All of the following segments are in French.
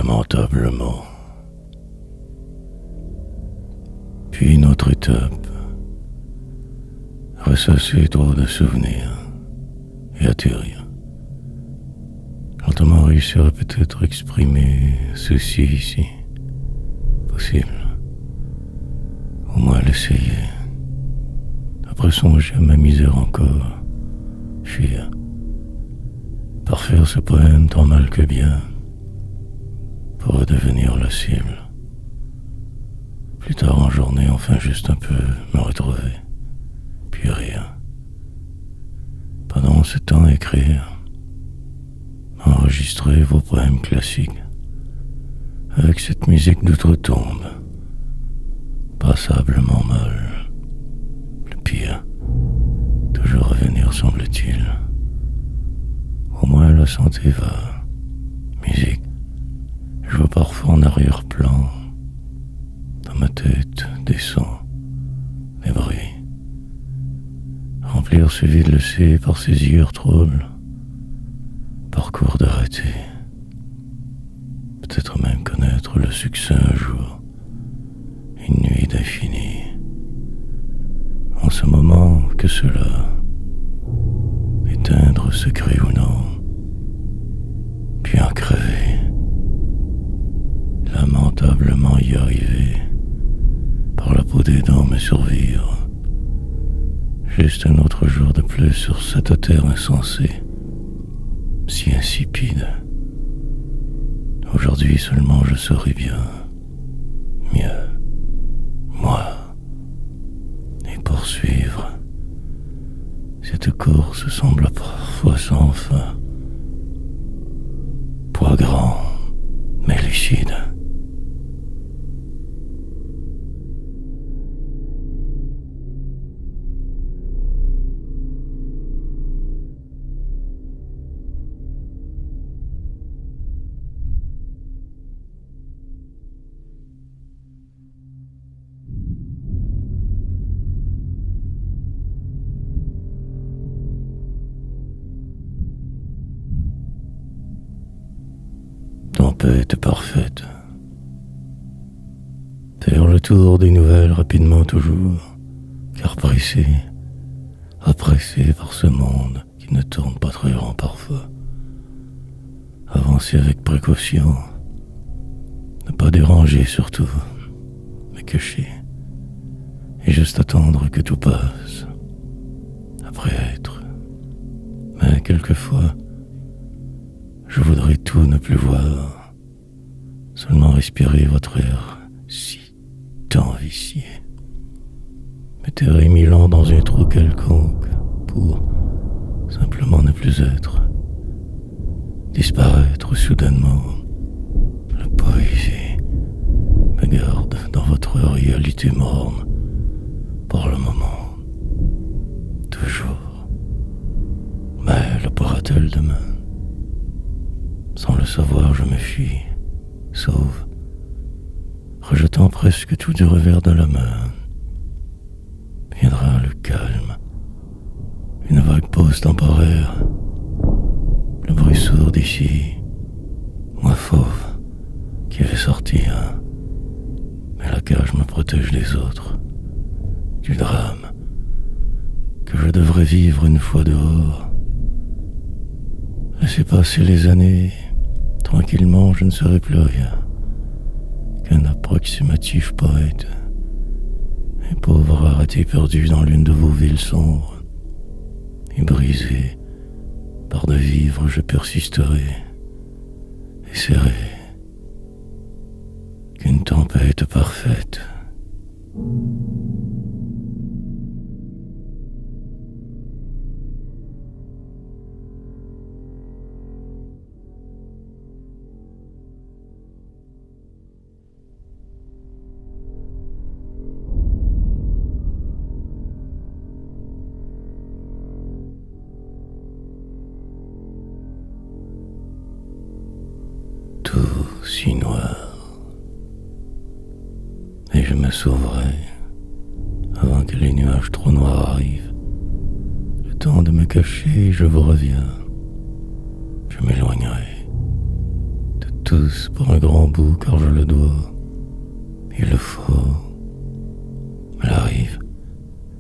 lamentablement. Puis une autre étape, ressasser trop de souvenirs et atterrir. Lentement réussir à peut-être exprimer ceci ici, possible. Au moins l'essayer. Après songer à ma misère encore, fuir. Parfaire ce poème tant mal que bien, pour redevenir la cible. Plus tard en journée, enfin juste un peu me retrouver, puis rien. Pendant ce temps, écrire, enregistrer vos poèmes classiques, avec cette musique d'outre-tombe, passablement molle. Le pire, toujours revenir semble-t-il. Au moins la santé va. Musique, je vois parfois en arrière-plan, dans ma tête, des sons, des bruits. Remplir ce vide laissé par ces yeux troubles. Parcours de raté. Peut-être même connaître le succès un jour. Une nuit d'infini. En ce moment que cela. Éteindre ce cri ou non. Puis en crever. Lamentablement y arriver. Par la peau des dents me survivre. Juste un autre jour de plus sur cette terre insensée. Si insipide. Aujourd'hui seulement je saurais bien. Mieux. Moi. Et poursuivre. Cette course semble parfois sans fin. Poids grand, mais lucide. Tempête parfaite. Faire le tour des nouvelles rapidement toujours, car pressé, oppressé par ce monde qui ne tourne pas très rond parfois. Avancer avec précaution, ne pas déranger surtout, mais cacher, et juste attendre que tout passe, après être. Mais quelquefois, je voudrais tout ne plus voir, seulement respirer votre air si tant vicié. M'éterrer 1000 ans dans un trou quelconque pour simplement ne plus être. Disparaître soudainement. La poésie me garde dans votre réalité morne pour le moment. Toujours. Mais le pourra-t-elle demain? Sans le savoir, je me fuis, sauve, rejetant presque tout du revers de la main. Viendra le calme, une vague pause temporaire, le bruit sourd d'ici, moi fauve, qui vais sortir, mais la cage me protège des autres, du drame, que je devrais vivre une fois dehors. Laissez passer les années, tranquillement je ne serai plus rien qu'un approximatif poète, un pauvre raté perdu dans l'une de vos villes sombres, et brisé par de vivre je persisterai, et serré qu'une tempête parfaite. Si noir, et je me sauverai avant que les nuages trop noirs arrivent. Le temps de me cacher, je vous reviens. Je m'éloignerai de tous pour un grand bout car je le dois. Il le faut. Elle arrive,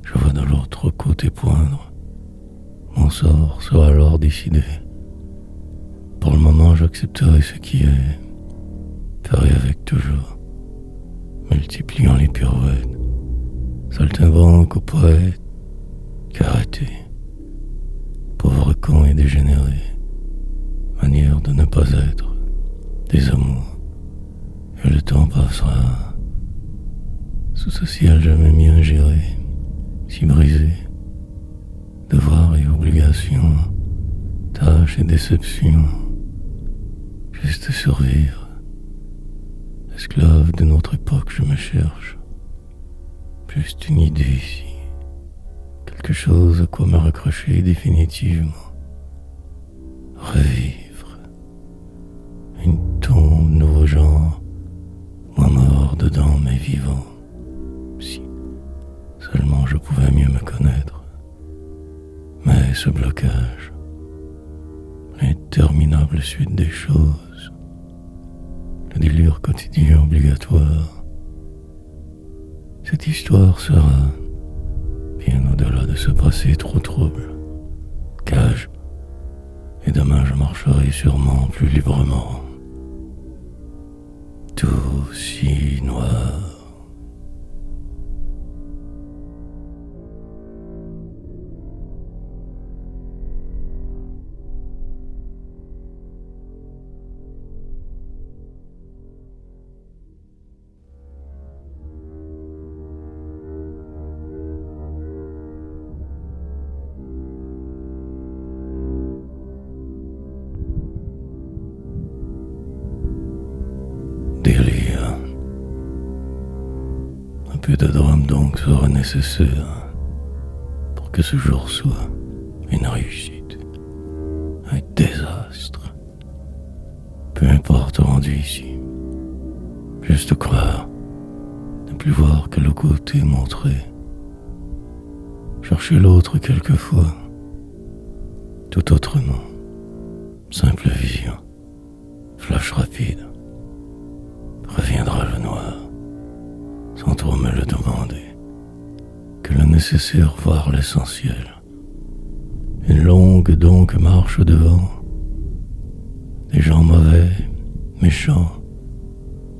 je vois de l'autre côté poindre. Mon sort sera alors décidé. Pour le moment, j'accepterai ce qui est. Ferai avec toujours, multipliant les pirouettes, saltimbanque au poète, karaté, pauvre con et dégénéré, manière de ne pas être, des amours, et le temps passera, sous ce ciel jamais bien géré, si brisé, devoirs et obligations, tâches et déceptions, juste survivre. Esclave de notre époque, je me cherche. Juste une idée ici. Quelque chose à quoi me raccrocher définitivement. Revivre. Une tombe, nouveau genre. Moi mort dedans, mais vivant. Si seulement je pouvais mieux me connaître. Mais ce blocage, l'interminable suite des choses, le délire quotidien obligatoire. Cette histoire sera bien au-delà de ce passé trop trouble. Cage, et demain je marcherai sûrement plus librement. Tout si noir. Délire. Un peu de drame donc sera nécessaire pour que ce jour soit une réussite, un désastre. Peu importe le rendu ici, juste croire, ne plus voir que le côté montré, chercher l'autre quelquefois, tout autrement, simple vision, flash rapide. Reviendra le noir, sans trop me le demander, que le nécessaire voir l'essentiel. Une longue donc marche devant, des gens mauvais, méchants,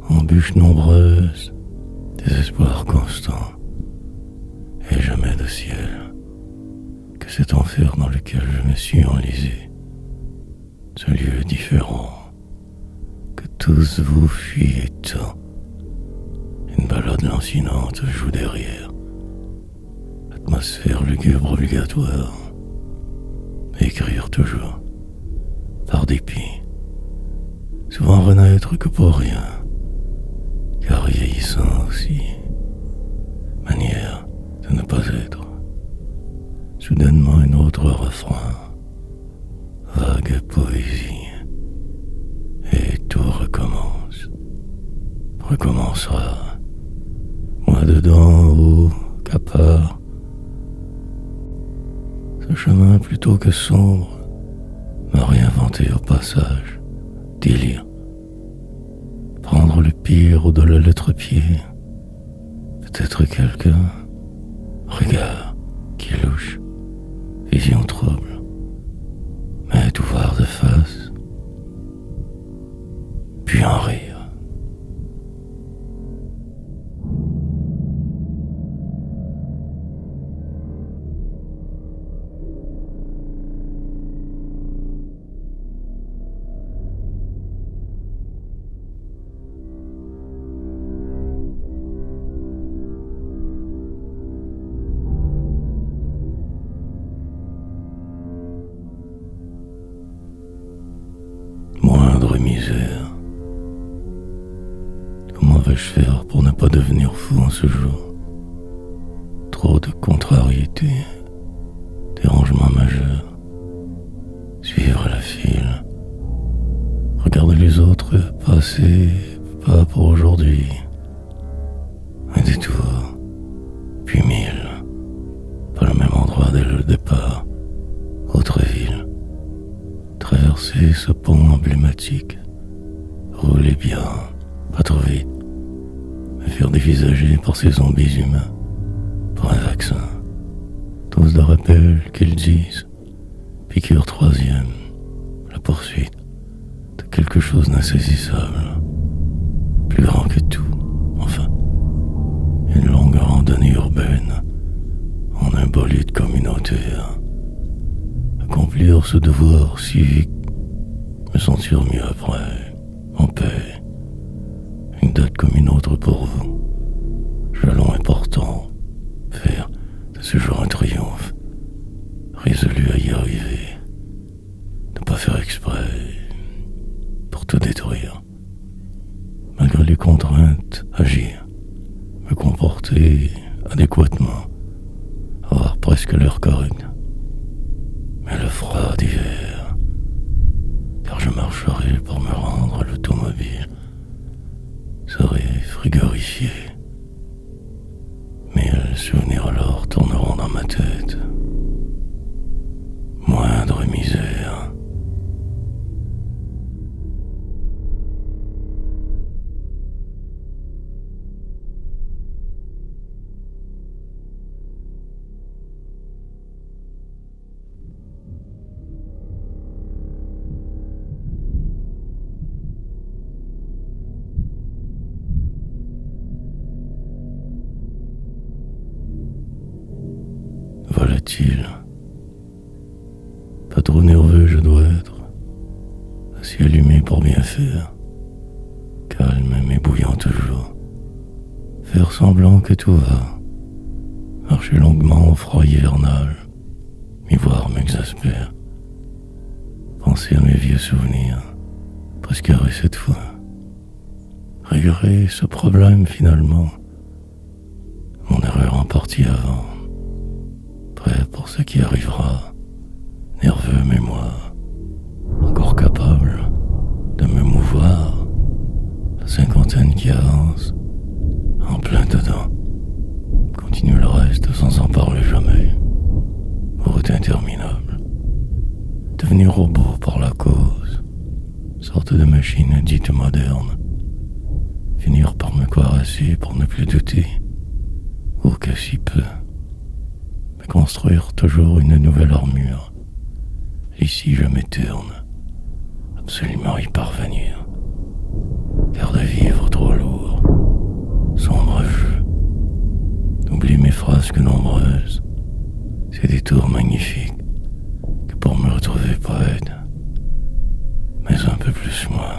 embûches nombreuses, désespoir constant, et jamais de ciel, que cet enfer dans lequel je me suis enlisé, ce lieu différent, que tous vous fuyez tant. Une balade lancinante joue derrière, atmosphère lugubre obligatoire, écrire toujours, par dépit, souvent renaître que pour rien, car vieillissant aussi, manière de ne pas être, soudainement un autre refrain, vague poésie, et tout recommencera, moi dedans, haut, qu'à part, ce chemin plutôt que sombre, m'a réinventé au passage, délire, prendre le pire au-delà de l'autre pied, peut-être quelqu'un, regard qui louche, vision trouble, mais tout voir de face, puis en rire. Moindre misère. Comment vais-je faire pour ne pas devenir fou en ce jour? Trop de contrariétés, dérangements majeurs. Suivre la file, regarder les autres passer, pas pour aujourd'hui. Un détour, puis 1000, pas le même endroit dès le départ, autre ville. Traverser ce pont emblématique, Roulez bien, pas trop vite. Me faire dévisager par ces zombies humains, pour un vaccin. Dose de rappel qu'ils disent. Piqûre troisième, la poursuite de quelque chose d'insaisissable, plus grand que tout, enfin. Une longue randonnée urbaine, en un bolide communautaire. Accomplir ce devoir civique, me sentir mieux après, en paix. Une date comme une autre pour vous. Jalon important, faire de ce jour un triomphe, résolu à y arriver. Ne pas faire exprès, pour tout détruire. Malgré les contraintes, agir, me comporter adéquatement, avoir presque l'heure correcte. Mais le froid d'hiver, car je marcherai pour me rendre à l'automobile, serait frigorifié. Mille souvenirs alors tourneront dans ma tête. Moindre misère. Voilà-t-il. Pas trop nerveux je dois être, assis allumé pour bien faire, calme mais bouillant toujours, faire semblant que tout va, marcher longuement au froid hivernal, m'y voir m'exaspère, penser à mes vieux souvenirs, presque heureux cette fois, régler ce problème finalement, mon erreur en partie avant, prêt pour ce qui arrivera. Nerveux mais moi, encore capable de me mouvoir, la cinquantaine qui avance, en plein dedans, continue le reste sans en parler jamais, route interminable, devenir robot par la cause, sorte de machine dite moderne, finir par me croire assez pour ne plus douter, ou que si peu, mais construire toujours une nouvelle armure. Ici je m'éterne, absolument y parvenir, car de vivre trop lourd, sombre jeu, oublie mes frasques nombreuses, ces détours magnifiques, que pour me retrouver poète, mais un peu plus moi,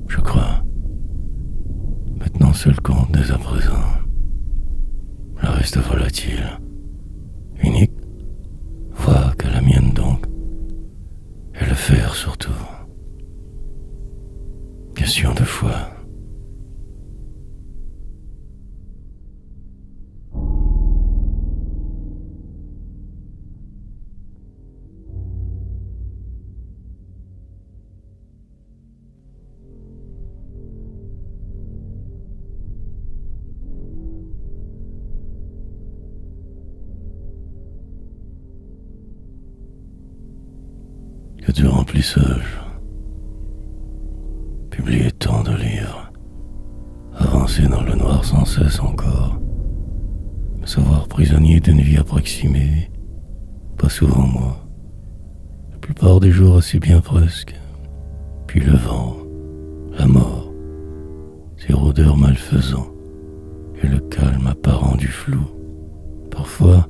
je crois, maintenant seul compte dès à présent, le reste volatile, unique, voix que la mienne donc, et le faire surtout. Question de foi. Que du remplissage, publier tant de livres, avancer dans le noir sans cesse encore, me savoir prisonnier d'une vie approximée, pas souvent moi, la plupart des jours assez bien presque, puis le vent, la mort, ces rôdeurs malfaisants, et le calme apparent du flou, parfois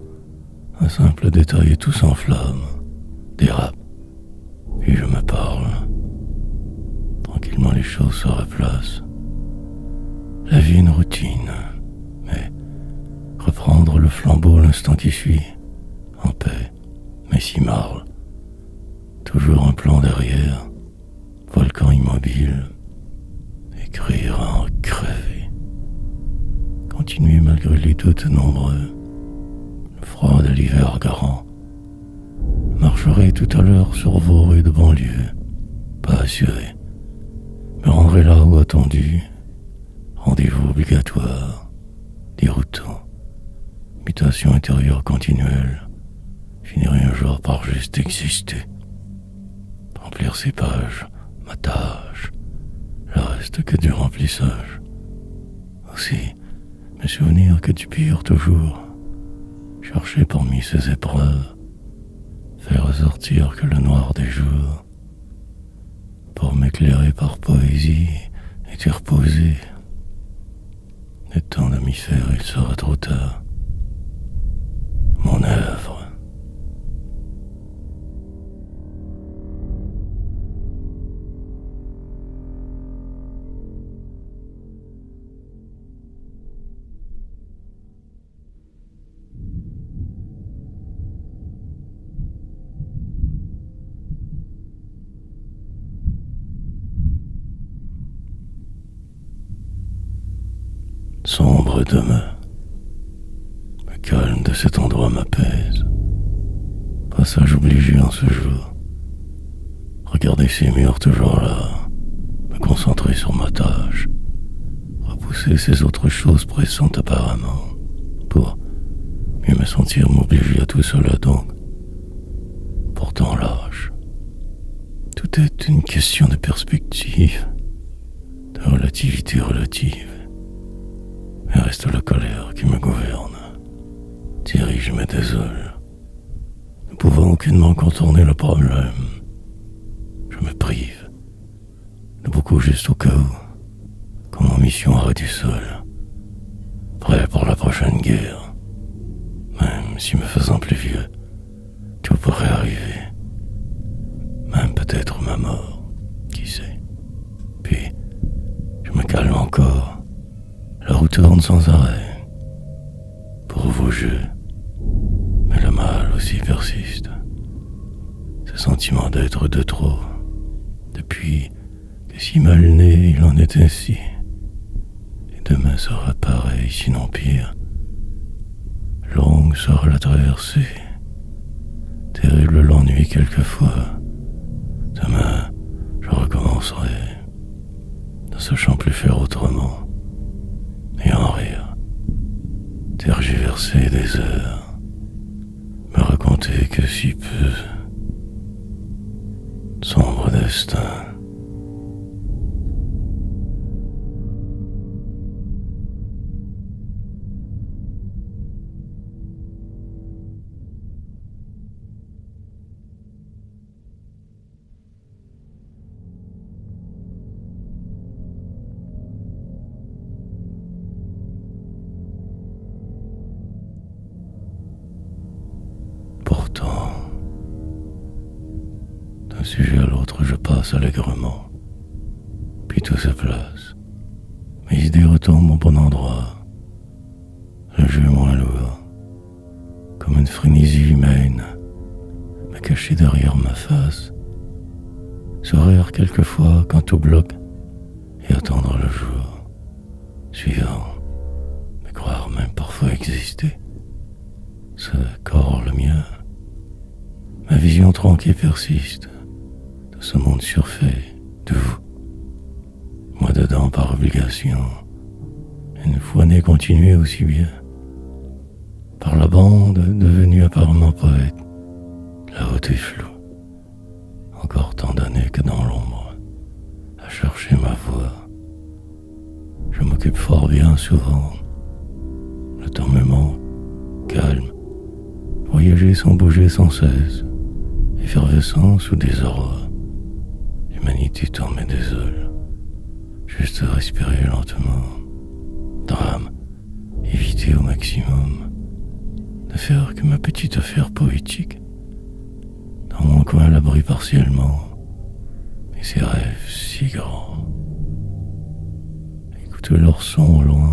un simple détail et tout s'enflamme, dérape. Puis je me parle. Tranquillement les choses se replacent. La vie est une routine, mais reprendre le flambeau l'instant qui suit, en paix, mais si marre. Toujours un plan derrière, volcan immobile, écrire à en crever. Continuer malgré les doutes nombreux, le froid de l'hiver garant. Marcherai tout à l'heure sur vos rues de banlieue, pas assuré. Me rendrai là où attendu, rendez-vous obligatoire, déroutant, mutation intérieure continuelle, finirai un jour par juste exister. Remplir ces pages, ma tâche, le reste reste que du remplissage. Aussi, mes souvenirs que du pire toujours, chercher parmi ces épreuves, faire ressortir que le noir des jours, pour m'éclairer par poésie et t'y reposer. Le temps de m'y faire, il sera trop tard. Mon œuvre. Sombre demain. Le calme de cet endroit m'apaise. Passage obligé en ce jour. Regarder ces murs toujours là. Me concentrer sur ma tâche. Repousser ces autres choses pressantes apparemment. Pour mieux me sentir m'obliger à tout cela donc. Pourtant lâche. Tout est une question de perspective. De relativité relative. Mais reste la colère qui me gouverne, dirige mes désoles. Ne pouvant aucunement contourner le problème, je me prive de beaucoup juste au cas où, quand ma mission arrête du sol, prêt pour la prochaine guerre. Même si me faisant plus vieux, tout pourrait arriver. Même peut-être ma mort, qui sait. Puis, je me calme encore. La roue tourne sans arrêt. Pour vos jeux. Mais le mal aussi persiste. Ce sentiment d'être de trop. Depuis que si mal né il en est ainsi. Et demain sera pareil, sinon pire. Longue sera la traversée. Terrible l'ennui quelquefois. Demain, je recommencerai. Ne sachant plus faire autrement. Et en rire, tergiverser des heures, me raconter que si peu, sombre destin. D'un sujet à l'autre, je passe allègrement. Puis tout se place. Mes idées retombent au bon endroit. Le jeu moins lourd. Comme une frénésie humaine, me cacher derrière ma face. Sourire quelquefois quand tout bloque et attendre le jour suivant. Me croire même parfois exister. Ce corps le mien. Ma vision tronquée persiste. Ce monde surfait de vous. Moi dedans par obligation. Une fois né continué aussi bien. Par la bande devenue apparemment poète. La haute est floue. Encore tant d'années que dans l'ombre. À chercher ma voix. Je m'occupe fort bien souvent. Le temps me manque. Calme. Voyager sans bouger sans cesse. Effervescence ou désarroi. L'humanité tourne mes désoles. Juste respirer lentement. Drame. Éviter au maximum. Ne faire que ma petite affaire poétique. Dans mon coin à l'abri partiellement. Et ces rêves si grands. Écoute leur son au loin.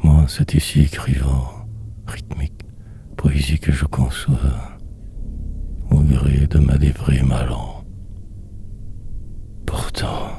Moi, c'est ici écrivant. Rythmique. Poésie que je conçois. Au gré de ma déprime allant. Pourtant,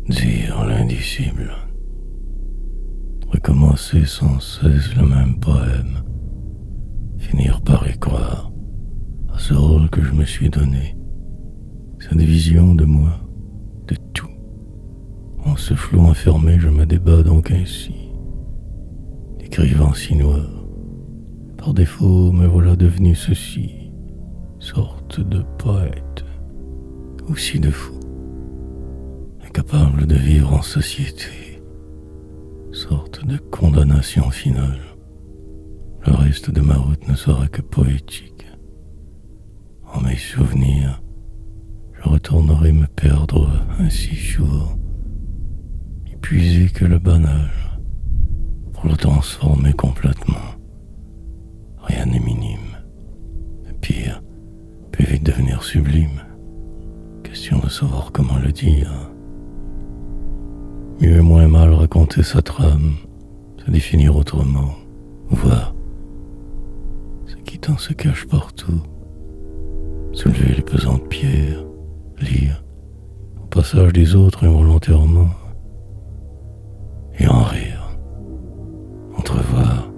dire l'indicible recommence recommencer sans cesse le même poème, finir par y croire à ce rôle que je me suis donné, cette vision de moi, de tout. En ce flot enfermé, je me débat donc ainsi, décrivant si noir. Par défaut, me voilà devenu ceci, sorte de poète, aussi de fou, incapable de vivre en société, sorte de condamnation finale. Le reste de ma route ne sera que poétique. En mes souvenirs, je retournerai me perdre ainsi chaud, épuisé que le banal, pour le transformer complètement. Rien n'est minime. Le pire peut vite devenir sublime. Question de savoir comment le dire. Mieux et moins mal raconter sa trame, se définir autrement, voir ce qui tant se cache partout, soulever les pesantes pierres, lire au passage des autres involontairement, et en rire, entrevoir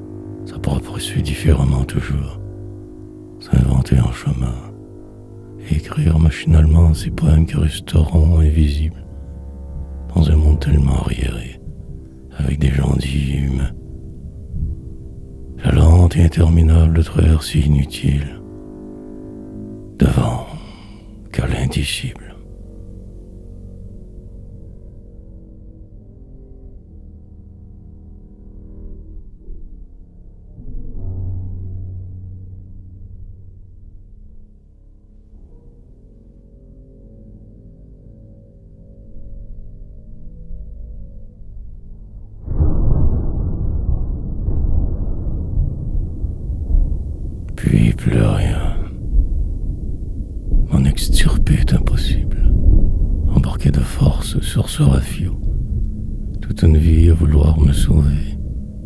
sa propre issue différemment toujours, s'inventer en chemin, et écrire machinalement ces poèmes qui resteront invisibles dans un monde tellement arriéré, avec des gens dits humains. La lente et interminable traversée inutile, devant qu'à l'indicible. Puis plus rien. M'en extirper est impossible. Embarqué de force sur ce rafiot, toute une vie à vouloir me sauver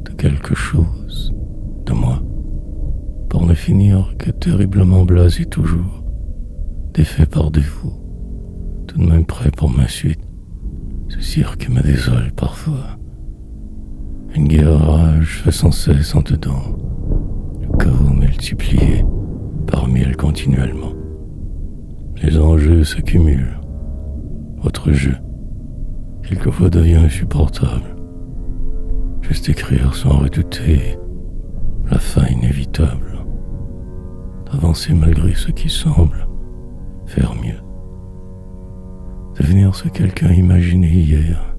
de quelque chose, de moi, pour ne finir que terriblement blasé toujours, défait par défaut, tout de même prêt pour ma suite. Ce cirque me désole parfois. Une guerre rage fait sans cesse en dedans, le chaos multiplié parmi elles continuellement. Les enjeux se cumulent. Votre jeu, quelquefois, devient insupportable. Juste écrire sans redouter la fin inévitable. Avancer malgré ce qui semble faire mieux. Devenir ce quelqu'un imaginé hier.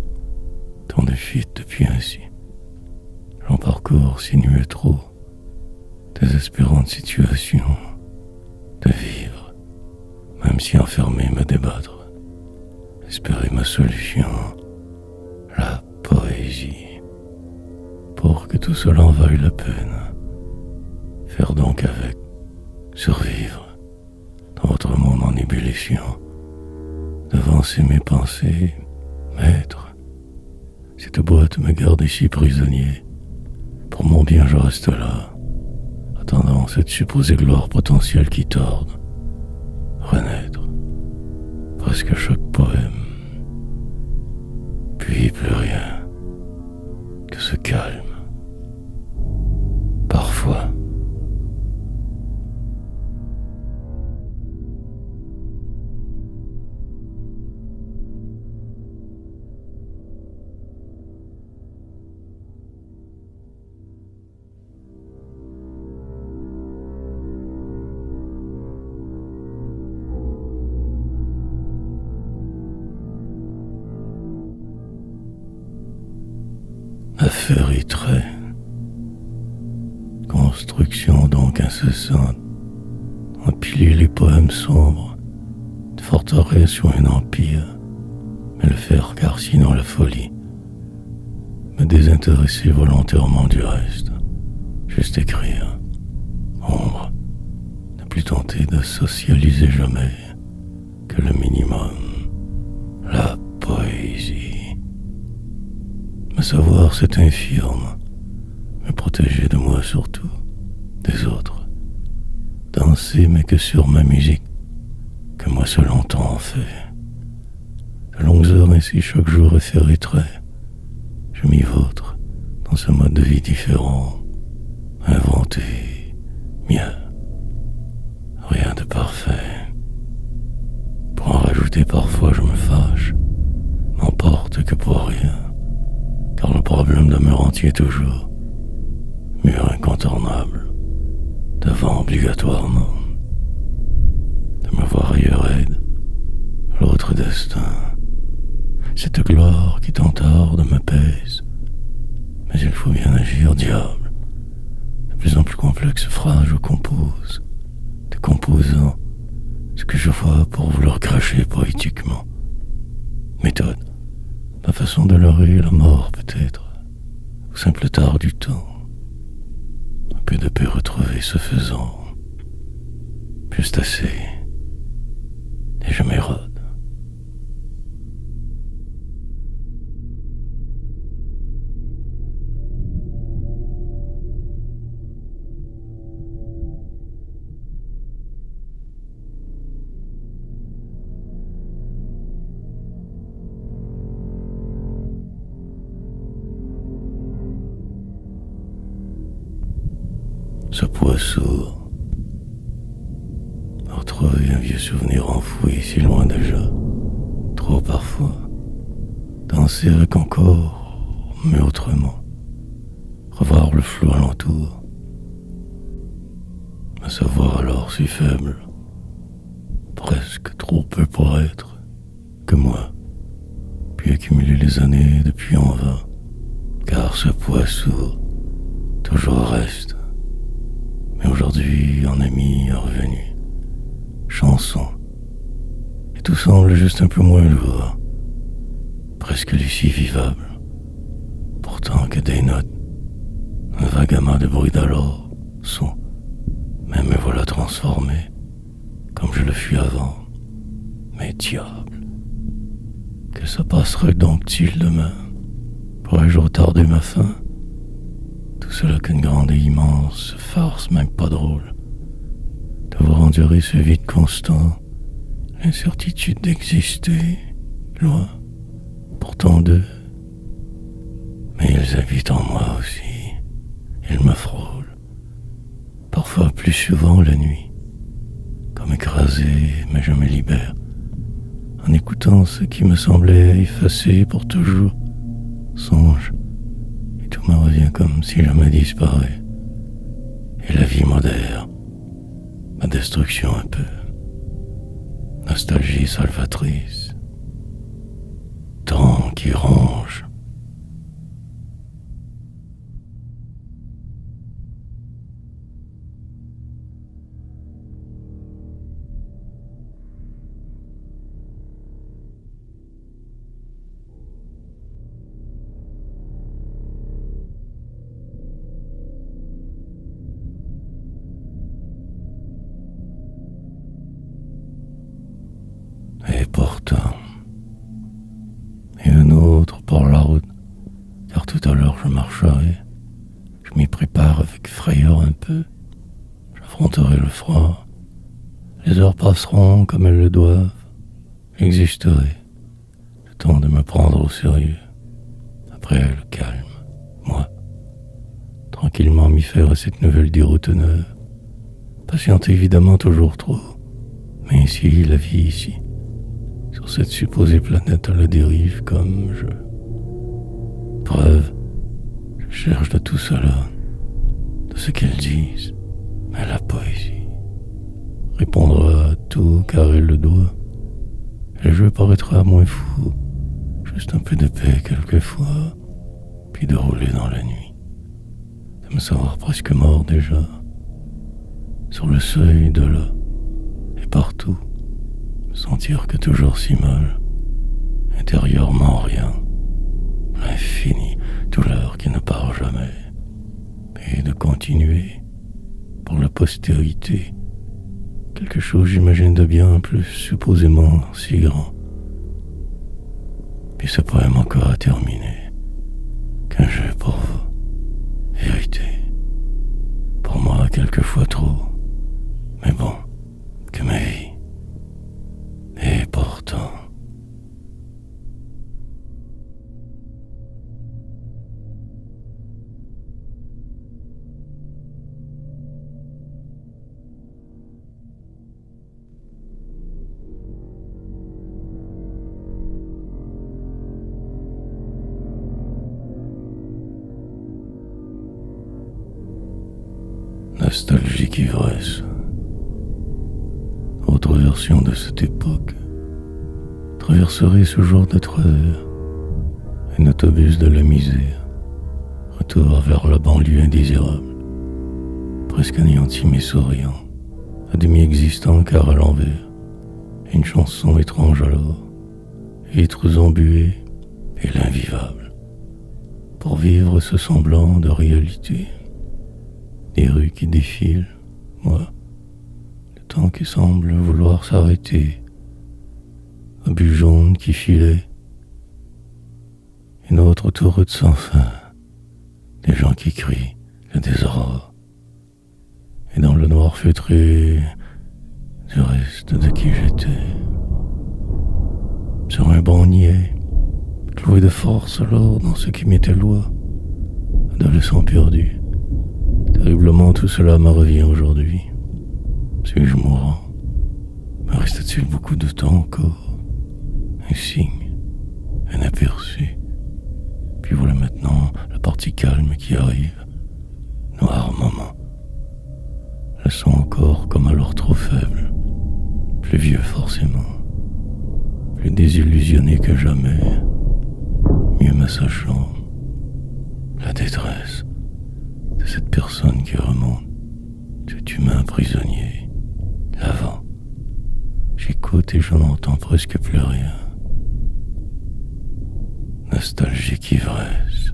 Tant de fuites depuis ainsi. J'en parcours sinueux trop. Désespérante situation de vivre, même si enfermé me débattre. Espérer ma solution, la poésie, pour que tout cela en vaille la peine. Faire donc avec, survivre dans votre monde en ébullition, devancer mes pensées, maître. Cette boîte me garde ici prisonnier. Pour mon bien, je reste là, attendant cette supposée gloire potentielle qui tarde. Renaître, presque chaque poème. Puis plus rien que ce calme. Parfois. Affaire y trait. Construction donc incessante. Empiler les poèmes sombres de forteresse sur un empire. Mais le faire car sinon la folie. Me désintéresser volontairement du reste. Juste écrire. Ombre. Ne plus tenter de socialiser jamais que le minimum. La poésie. Me savoir, c'est infirme. Me protéger de moi surtout, des autres. Danser, mais que sur ma musique, que moi seul entends en fait. De longues heures ainsi chaque jour est fait retrait. Je m'y vautre dans un mode de vie différent, inventer mieux. Rien de parfait. Pour en rajouter parfois je me fâche, m'emporte que pour rien, car le problème demeure entier toujours, mur incontournable, devant obligatoirement. De me voir ailleurs aide, l'autre destin, cette gloire qui t'entarde me pèse, mais il faut bien agir, diable. De plus en plus complexe phrase je compose, décomposant ce que je vois pour vouloir cracher poétiquement. Méthode, ma façon de leurrer la mort peut-être, ou simple tard du temps. Un peu de paix retrouvée se faisant, juste assez, et je m'érode. Ce poisson a retrouvé un vieux souvenir enfoui si loin déjà, trop parfois, danser avec encore, mais autrement, revoir le flou alentour, me savoir alors si faible, presque trop peu pour être, que moi, puis accumuler les années depuis en vain, car ce poisson toujours reste. Mais aujourd'hui, en ami revenu, chanson, et tout semble juste un peu moins lourd, presque lucide vivable, pourtant que des notes, un vague amas de bruit d'alors, sont, mais me voilà transformé, comme je le fus avant. Mais diable, que ça passerait donc-t-il demain? Pourrais-je retarder ma fin? Tout cela qu'une grande et immense farce, même pas drôle. Devoir endurer ce vide constant, l'incertitude d'exister, loin, pourtant d'eux. Mais ils habitent en moi aussi, ils me frôlent, parfois plus souvent la nuit, comme écrasé, mais je me libère, en écoutant ce qui me semblait effacé pour toujours, songe. Tout me revient comme si jamais disparais. Et la vie modère, ma destruction un peu. Nostalgie salvatrice, temps qui ronge. Et pourtant, et un autre par la route, car tout à l'heure je marcherai, je m'y prépare avec frayeur un peu, j'affronterai le froid, les heures passeront comme elles le doivent, j'existerai, le temps de me prendre au sérieux, après le calme, moi, tranquillement m'y faire à cette nouvelle déroute neuve, patiente évidemment toujours trop, mais ici, la vie ici, sur cette supposée planète à la dérive comme je... Preuve, je cherche de tout cela, de ce qu'elles disent, mais la poésie répondra à tout car elle le doit, et le jeu paraîtra moins fou, juste un peu de paix quelquefois, puis de rouler dans la nuit, de me savoir presque mort déjà, sur le seuil de là, et partout, sentir que toujours si mal, intérieurement rien, l'infini douleur qui ne part jamais, et de continuer, pour la postérité, quelque chose j'imagine de bien plus supposément si grand. Puis ce poème encore à terminer, qu'un jeu pour vous, vérité, pour moi quelquefois trop, mais bon, que ma vie. Et pourtant, Nostalgique ivresse. Autre version de cette époque traverserait ce jour de travers un autobus de la misère, retour vers la banlieue indésirable, presque anéanti mais souriant, à demi existant car à l'envers, une chanson étrange alors, vitres embuées et l'invivable, pour vivre ce semblant de réalité. Des rues qui défilent, moi, le temps qui semble vouloir s'arrêter, un but jaune qui filait, une autre autoroute sans fin, des gens qui crient, le désordre, et dans le noir feutré du reste de qui j'étais. Sur un banc niais, cloué de force alors dans ce qui m'était loi, adolescent perdu. Terriblement tout cela me revient aujourd'hui. Suis-je mourant? Me reste-t-il beaucoup de temps encore? Un signe, un aperçu. Puis voilà maintenant la partie calme qui arrive. Noir moment. Le son encore comme alors trop faible. Plus vieux forcément. Plus désillusionné que jamais. Mieux me sachant. La détresse de cette personne qui remonte, cet humain prisonnier. L'avant. J'écoute et je n'entends presque plus rien. Nostalgique ivresse.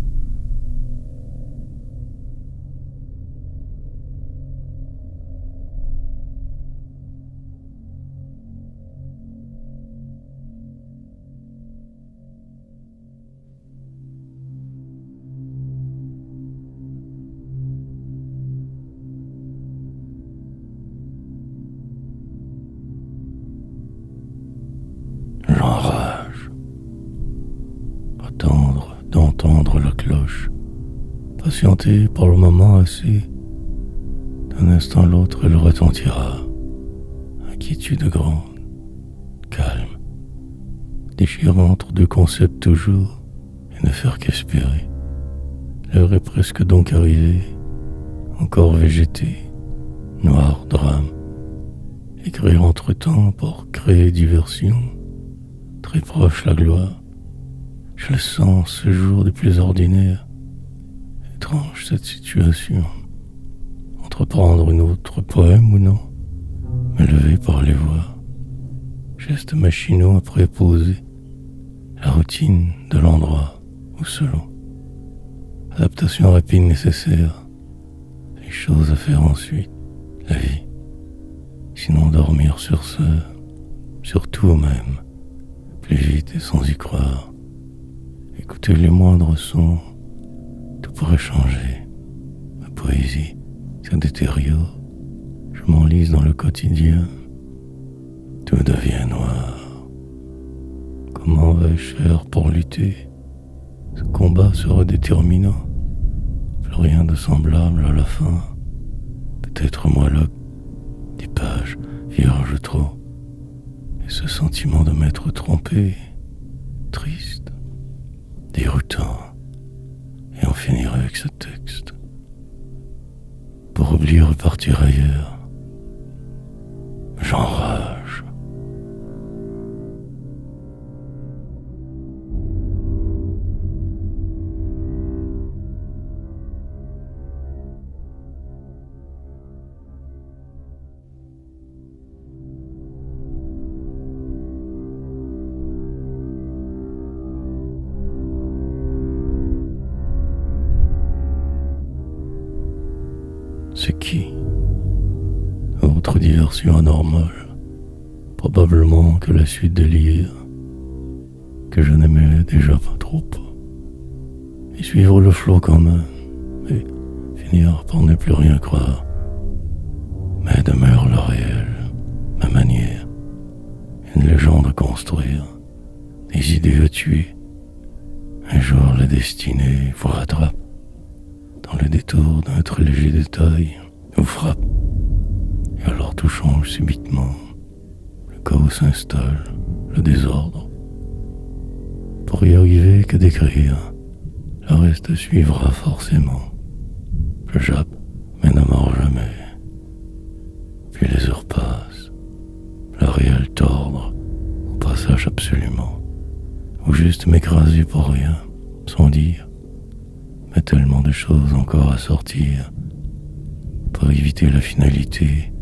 J'enrage. Attendre d'entendre la cloche. Patienter pour le moment assez. D'un instant à l'autre, elle retentira. Inquiétude grande, calme, déchirant entre deux concepts toujours, et ne faire qu'espérer. L'heure est presque donc arrivée, encore végété, noir drame. Écrire entre-temps pour créer diversion, très proche la gloire. Je le sens ce jour des plus ordinaires. Étrange cette situation. Entreprendre une autre poème ou non? Me lever pour aller voir. Gestes machinaux après poser. La routine de l'endroit ou selon. Adaptation rapide nécessaire. Les choses à faire ensuite. La vie. Sinon dormir sur ce. Surtout même. Plus vite et sans y croire. Écouter les moindres sons. Tout pourrait changer. Ma poésie se détériore. Je m'enlise dans le quotidien. Tout devient noir. Comment vais-je faire pour lutter? Ce combat sera déterminant. Plus rien de semblable à la fin. Peut-être moi là, des pages vierges trop. Et ce sentiment de m'être trompé, triste, déroutant. Et on finirait avec ce texte. Pour oublier repartir ailleurs. J'enrage. C'est qui? Autre diversion anormale. Probablement que la suite de l'hier, que je n'aimais déjà pas trop. Et suivre le flot quand même, et finir par ne plus rien croire. Mais demeure le réel, ma manière, une légende à construire, des idées à tuer. Un jour la destinée vous rattrape. Dans le détour d'un très léger détail, vous frappe. Et alors tout change subitement. Le chaos s'installe, le désordre. Pour y arriver que d'écrire, le reste suivra forcément. Je jappe, mais ne mord jamais. m'arrache absolument, ou juste m'écraser pour rien, sans dire, mais tellement de choses encore à sortir, pour éviter la finalité,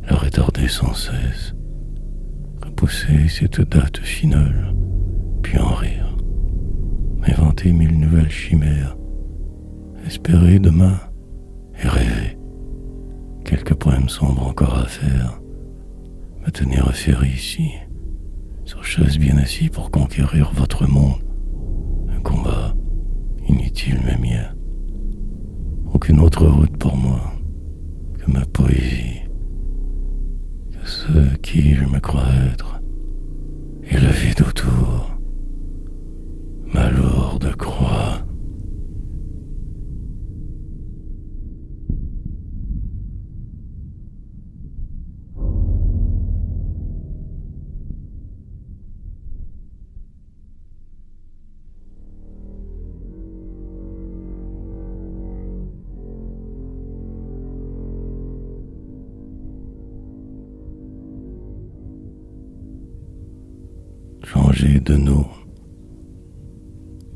la retarder sans cesse, repousser cette date finale, puis en rire, m'inventer mille nouvelles chimères, espérer demain et rêver. Quelques poèmes sombres encore à faire, me tenir affairé ici, sur chaise bien assis pour conquérir votre monde. Un combat inutile mais mien. Aucune autre route pour moi que ma poésie, que ce qui je me crois être, et le vide autour, ma lourde croix. Changer de nom.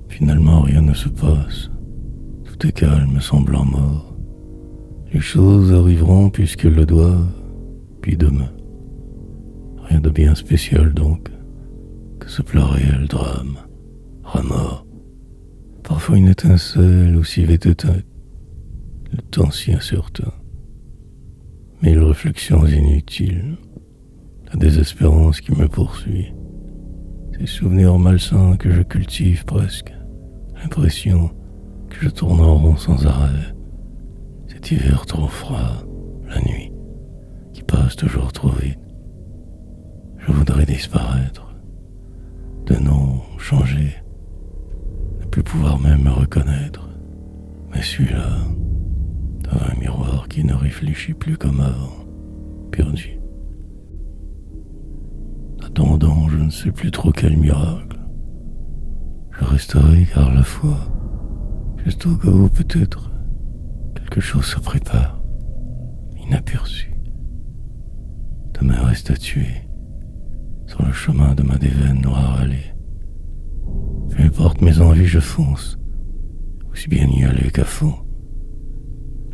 Finalement, rien ne se passe. Tout est calme, semblant mort. Les choses arriveront puisqu'elles le doivent, puis demain. Rien de bien spécial donc, que ce plat réel drame, remords. Parfois une étincelle aussi vite éteinte, le temps si incertain. Mille réflexions inutiles, la désespérance qui me poursuit. Ces souvenirs malsains que je cultive presque, l'impression que je tourne en rond sans arrêt, cet hiver trop froid, la nuit, qui passe toujours trop vite. Je voudrais disparaître, de nom changer, ne plus pouvoir même me reconnaître, mais celui-là, devant un miroir qui ne réfléchit plus comme avant, perdu. Attendant je ne sais plus trop quel miracle. Je resterai car la foi, juste au cas où peut-être quelque chose se prépare, inaperçu. Demain reste à tuer, sur le chemin de ma déveine noire allée. Peu importe mes envies, je fonce, aussi bien y aller qu'à fond.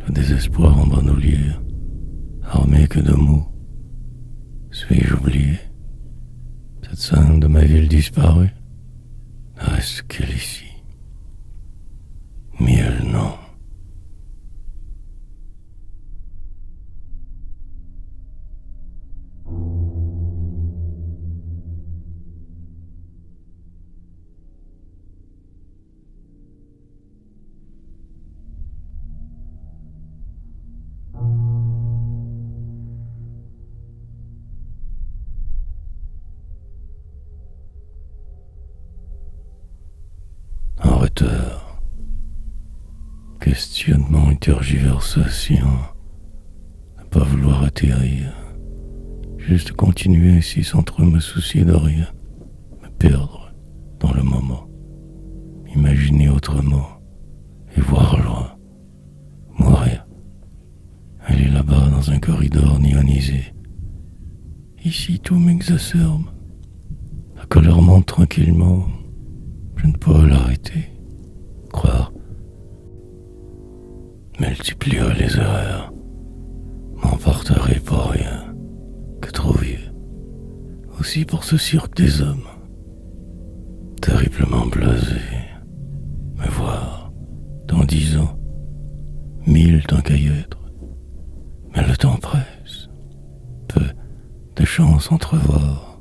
Le désespoir en bandoulière, armé que de mots. Suis-je oublié? Cette scène de ma ville disparue ne reste qu'elle ici. Miel, non. En retard. Questionnement et tergiversation. Ne pas vouloir atterrir. Juste continuer ainsi sans trop me soucier de rien. Me perdre dans le moment. Imaginer autrement. Et voir loin. Mourir. Aller là-bas dans un corridor néonisé. Ici tout m'exacerbe. La colère monte tranquillement. Je ne peux l'arrêter. Croire multiplier les erreurs. M'emporterai pour rien que trop vieux. Aussi pour ce cirque des hommes. Terriblement blasé. Me voir dans 10 ans. 1000 tant qu'à y être. Mais le temps presse. Peu de chance entrevoir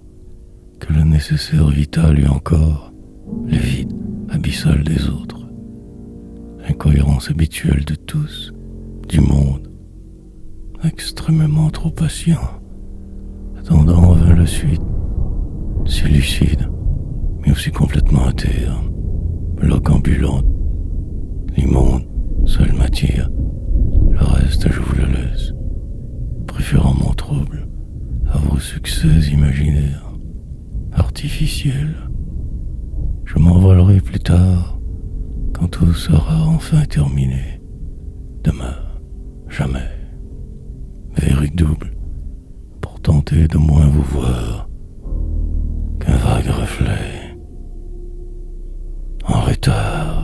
que le nécessaire vital et encore le vide abyssal des autres, l'incohérence habituelle de tous, du monde, extrêmement trop patient, attendant en vain la suite, si lucide, mais aussi complètement à terre, bloc ambulante, l'immonde, seule matière, le reste je vous le laisse, préférant mon trouble à vos succès imaginaires, artificiels. Je m'envolerai plus tard, quand tout sera enfin terminé. Demain, jamais. Vérité double, pour tenter de moins vous voir qu'un vague de reflets, en retard.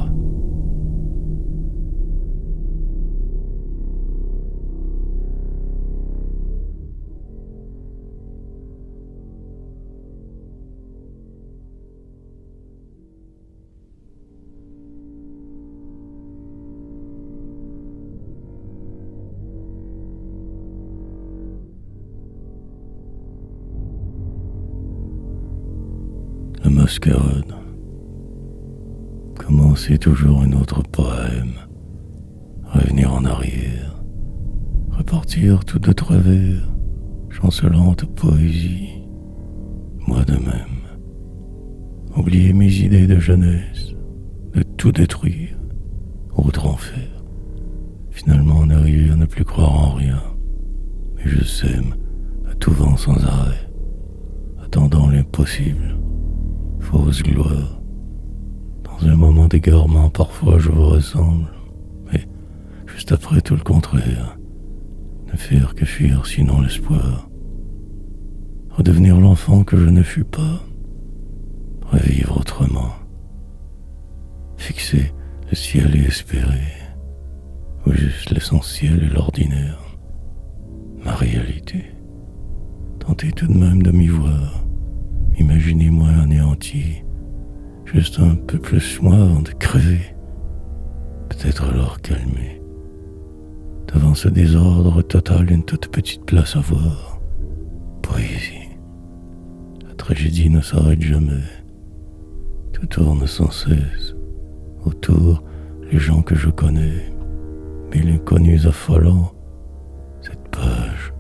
La mascarade. Commencer toujours un autre poème. Revenir en arrière. Repartir tout de travers. Chancelante poésie. Moi de même. Oublier mes idées de jeunesse. De tout détruire. Autre enfer. Finalement en arrière, ne plus croire en rien. Mais je sème à tout vent sans arrêt. Attendant l'impossible. Fausse gloire. Dans un moment d'égarement, parfois je vous ressemble, mais juste après tout le contraire. Ne faire que fuir sinon l'espoir. Redevenir l'enfant que je ne fus pas. Revivre autrement. Fixer le ciel et espérer. Ou juste l'essentiel et l'ordinaire. Ma réalité. Tenter tout de même de m'y voir. Imaginez-moi anéanti, juste un peu plus moi avant de crever. Peut-être alors calmer. Devant ce désordre total, une toute petite place à voir. Poésie. La tragédie ne s'arrête jamais. Tout tourne sans cesse. Autour, les gens que je connais. Mais l'inconnus affolant. Cette page.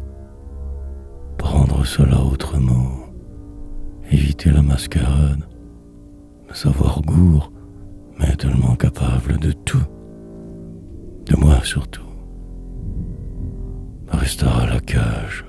Prendre cela autrement. Éviter la mascarade, me savoir gourd, mais tellement capable de tout, de moi surtout, rester à la cage.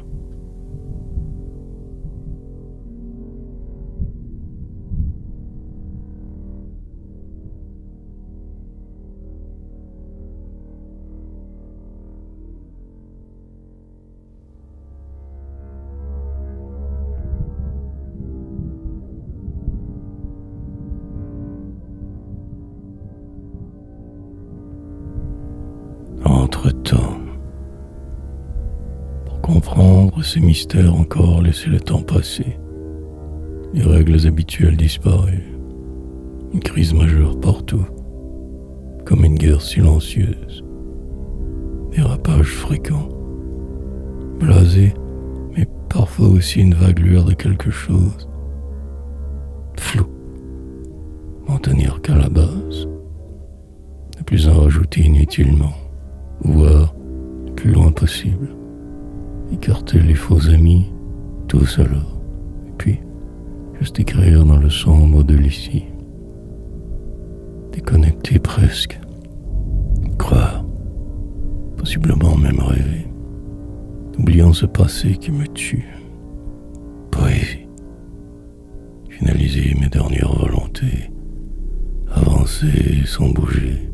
Entre-temps, pour comprendre ces mystères encore, laisser le temps passer. Les règles habituelles disparues. Une crise majeure partout, comme une guerre silencieuse. Dérapages fréquents. Blasé, mais parfois aussi une vague lueur de quelque chose. Flou. M'en tenir qu'à la base. Ne plus en rajouter inutilement. Voir le plus loin possible. Écarter les faux amis, tous alors. Et puis, juste écrire dans le sombre de l'ici. Déconnecter presque. Croire. Possiblement même rêver. Oubliant ce passé qui me tue. Poésie. Finaliser mes dernières volontés. Avancer sans bouger.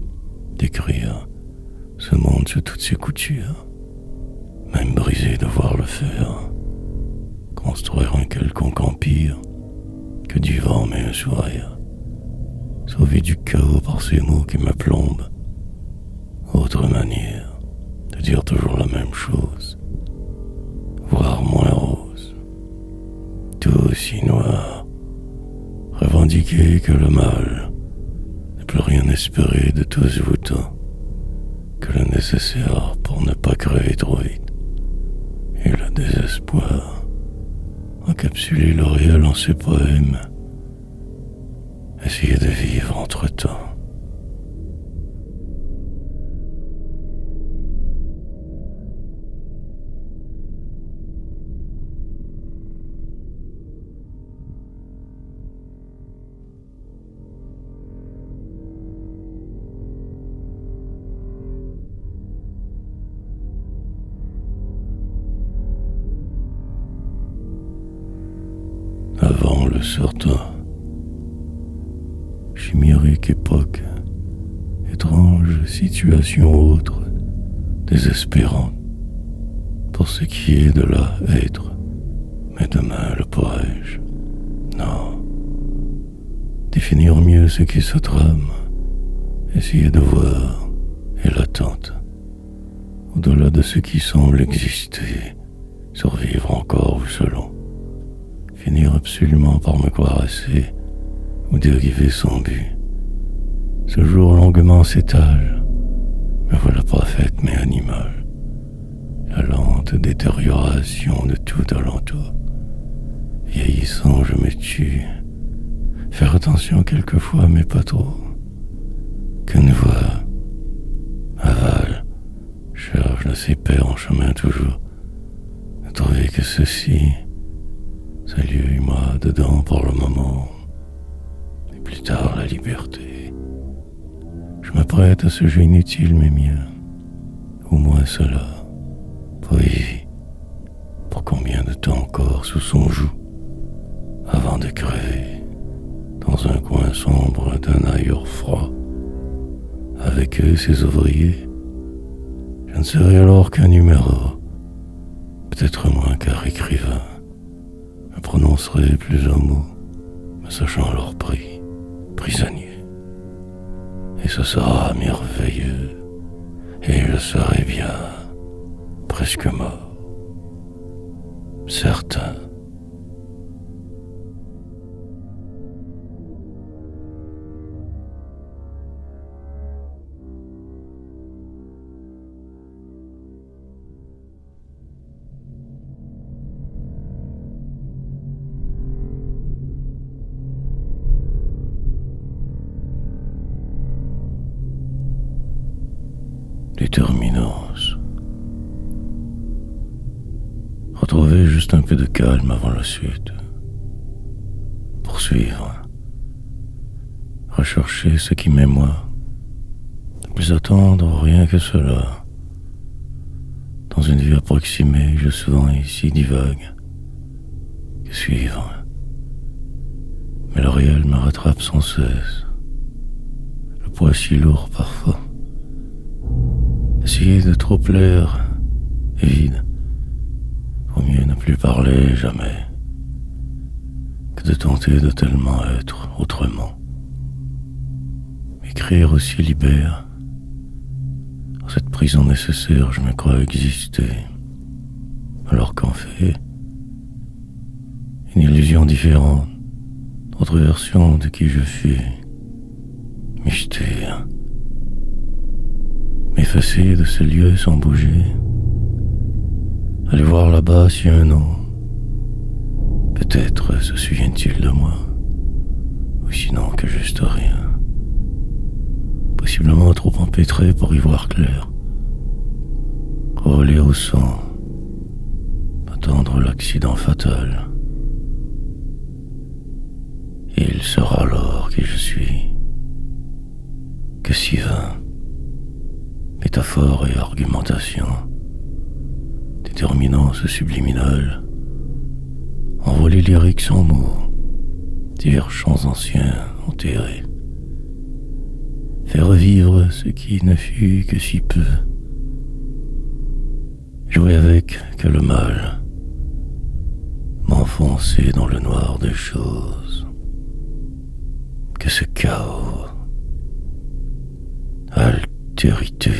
Décrire ce monde sous toutes ses coutures, même brisé de voir le faire, construire un quelconque empire, que du vent mais un sourire, sauver du chaos par ces mots qui me plombent, autre manière de dire toujours la même chose, voire moins rose, tout aussi noir, revendiquer que le mal, ne plus rien espérer de tous vous temps, que le nécessaire pour ne pas crever trop vite, et le désespoir, encapsuler le réel en ces poèmes, essayer de vivre entre-temps. Avant le certain, chimérique époque, étrange situation autre, désespérante, pour ce qui est de là être, mais demain le pourrais-je? Non, définir mieux ce qui se trame, essayer de voir, et l'attente, au-delà de ce qui semble exister, survivre encore ou selon, finir absolument par me croire assez, ou dériver sans but. Ce jour longuement s'étale, me voilà pas faite mais animale, la lente détérioration de tout alentour. Vieillissant, je me tue, faire attention quelquefois mais pas trop. Qu'une voix, avale, cherche de ses pères en chemin toujours, ne trouver que ceci, salut moi dedans pour le moment, et plus tard la liberté. Je me prête à ce jeu inutile mais mieux, au moins cela, poésie, pour combien de temps encore sous son joug, avant de crever, dans un coin sombre d'un ailleurs froid, avec eux ses ouvriers. Je ne serai alors qu'un numéro, peut-être moins qu'un écrivain, me prononcerai plus un mot, me sachant leur prix, prisonnier. Et ce sera merveilleux, et je serai bien, presque mort, certain. Déterminance. Retrouver juste un peu de calme avant la suite. Poursuivre. Rechercher ce qui m'émeut. Ne plus attendre rien que cela. Dans une vue approximée, je souvent ici divague. Que suivre. Mais le réel me rattrape sans cesse. Le poids si lourd parfois. Essayer de trop plaire est vide. Vaut mieux ne plus parler jamais que de tenter de tellement être autrement. Écrire aussi libère. Dans cette prison nécessaire, je me crois exister, alors qu'en fait, une illusion différente, autre version de qui je suis, mystère. M'effacer de ce lieu sans bouger, aller voir là-bas s'il y a un nom. Peut-être se souvient-il de moi, ou sinon que juste rien. Possiblement trop empêtré pour y voir clair. Relais au sang, attendre l'accident fatal. Et il sera alors qui je suis, que si vain. Métaphore et argumentation, déterminance subliminale, envolée lyrique sans mots, dire chants anciens enterrés, faire revivre ce qui ne fut que si peu, jouer avec que le mal, m'enfoncer dans le noir des choses, que ce chaos, altérité.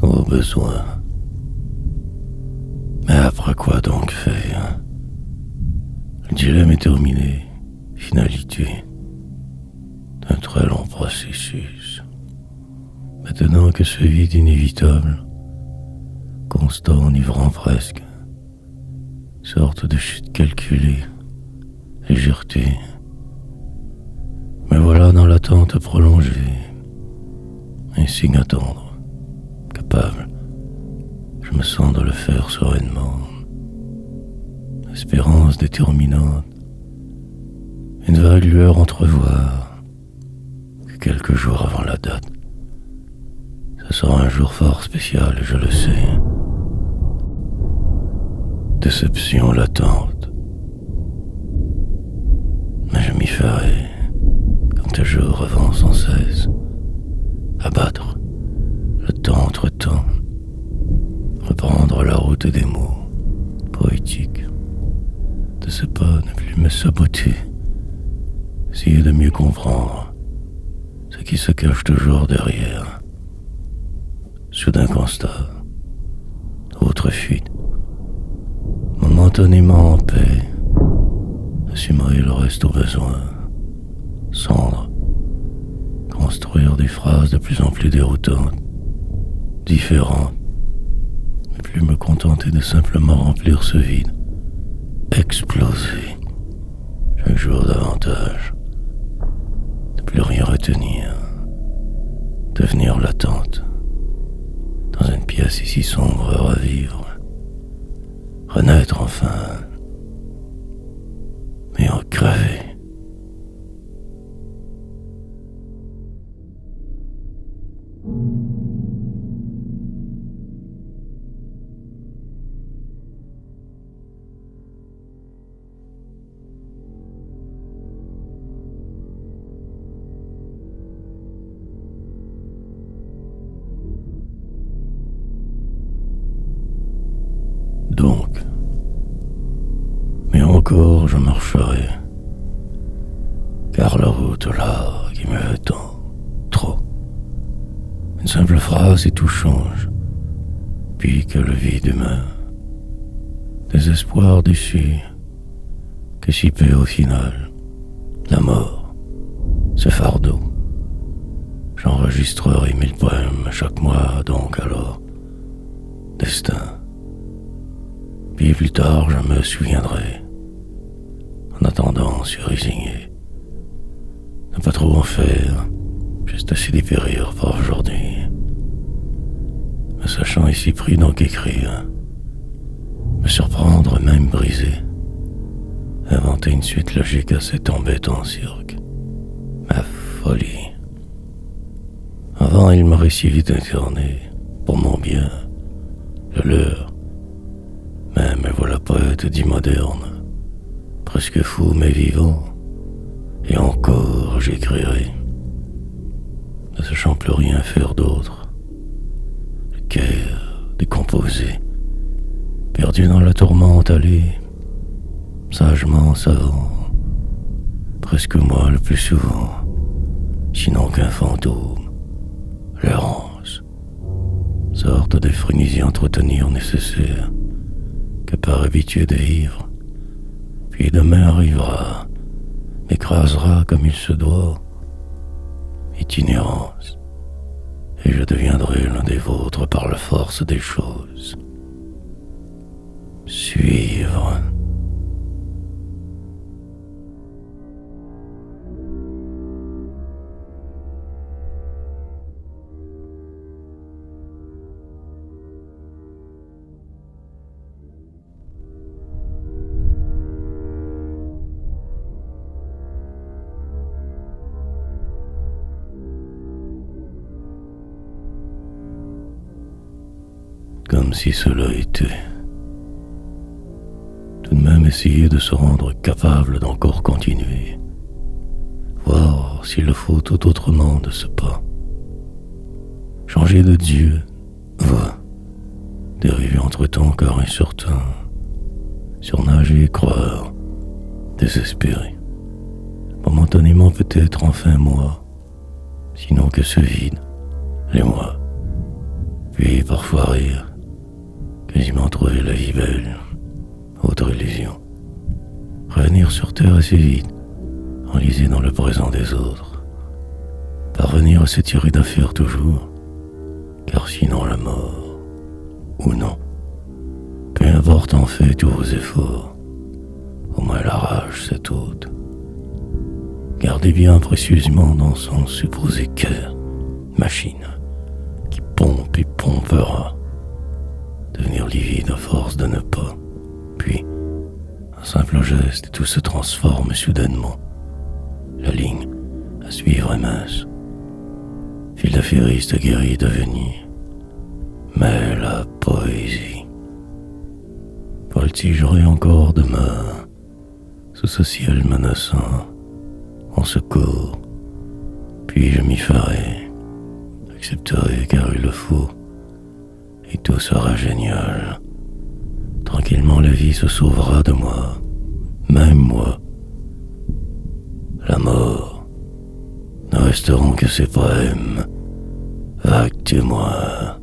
Au besoin. Mais après quoi donc faire? Le dilemme est terminé, finalité d'un très long processus. Maintenant que ce vide inévitable, constant, enivrant presque, sorte de chute calculée, légèreté, me voilà dans l'attente prolongée, un signe à attendre. Capable, je me sens de le faire sereinement. Espérance déterminante, une vague lueur entrevoir, que quelques jours avant la date. Ce sera un jour fort spécial, je le sais. Déception latente. Mais je m'y ferai, comme toujours avant sans cesse, abattre le temps entre temps, reprendre la route des mots poétiques, de ce pas ne plus me saboter, essayer de mieux comprendre ce qui se cache toujours derrière. Soudain constat, autre fuite, momentanément en paix, assumerai le reste au besoin, cendre, construire des phrases de plus en plus déroutantes, différentes, ne plus me contenter de simplement remplir ce vide, exploser, chaque jour davantage, de plus rien retenir, devenir latente, dans une pièce ici sombre à revivre, renaître enfin, mais en crever. Donc, mais encore je marcherai, car la route là qui me veut tant, trop. Une simple phrase et tout change, puis que le vide humain, désespoir déçu, que si peu au final, la mort, ce fardeau. J'enregistrerai 1000 poèmes chaque mois, donc alors, destin. Puis plus tard, je me souviendrai. En attendant, suis résigné. Ne pas trop en faire, juste assez d'y périr par aujourd'hui. Me sachant ici prudent qu'écrire, me surprendre même brisé, inventer une suite logique à cet embêtant cirque. Ma folie. Avant, il m'aurait si vite incarné, pour mon bien, le leur. Mais me voilà poète dit moderne, presque fou mais vivant, et encore j'écrirai, ne sachant plus rien faire d'autre, le cœur décomposé, perdu dans la tourmente allée, sagement savant, presque moi le plus souvent, sinon qu'un fantôme, l'errance, sorte de frénésie entretenir nécessaire, que par habitude ivre, puis demain arrivera, m'écrasera comme il se doit, itinérance, et je deviendrai l'un des vôtres par la force des choses. Suivre. Comme si cela était. Tout de même essayer de se rendre capable d'encore continuer. Voir s'il le faut tout autrement de ce pas. Changer de Dieu, va. Dériver entre-temps car incertain. Surnager et croire. Désespéré. Momentanément peut-être enfin moi. Sinon que ce vide, les moi. Puis parfois rire. Quasiment trouver la vie belle, autre illusion. Revenir sur terre assez vite, enlisé dans le présent des autres. Parvenir à s'étirer d'affaires toujours, car sinon la mort, ou non. Peu importe en fait tous vos efforts, au moins la rage c'est ôte. Gardez bien précieusement dans son supposé cœur, machine, qui pompe et pompera. Devenir livide à force de ne pas. Puis, un simple geste et tout se transforme soudainement. La ligne à suivre est mince, fil d'affairiste guéri de Venise. Mais la poésie voltigerait encore demain sous ce ciel menaçant, en secours, puis je m'y ferai, accepterai car il le faut, et tout sera génial. Tranquillement la vie se sauvera de moi, même moi. La mort, ne resteront que ces poèmes, vagues témoins,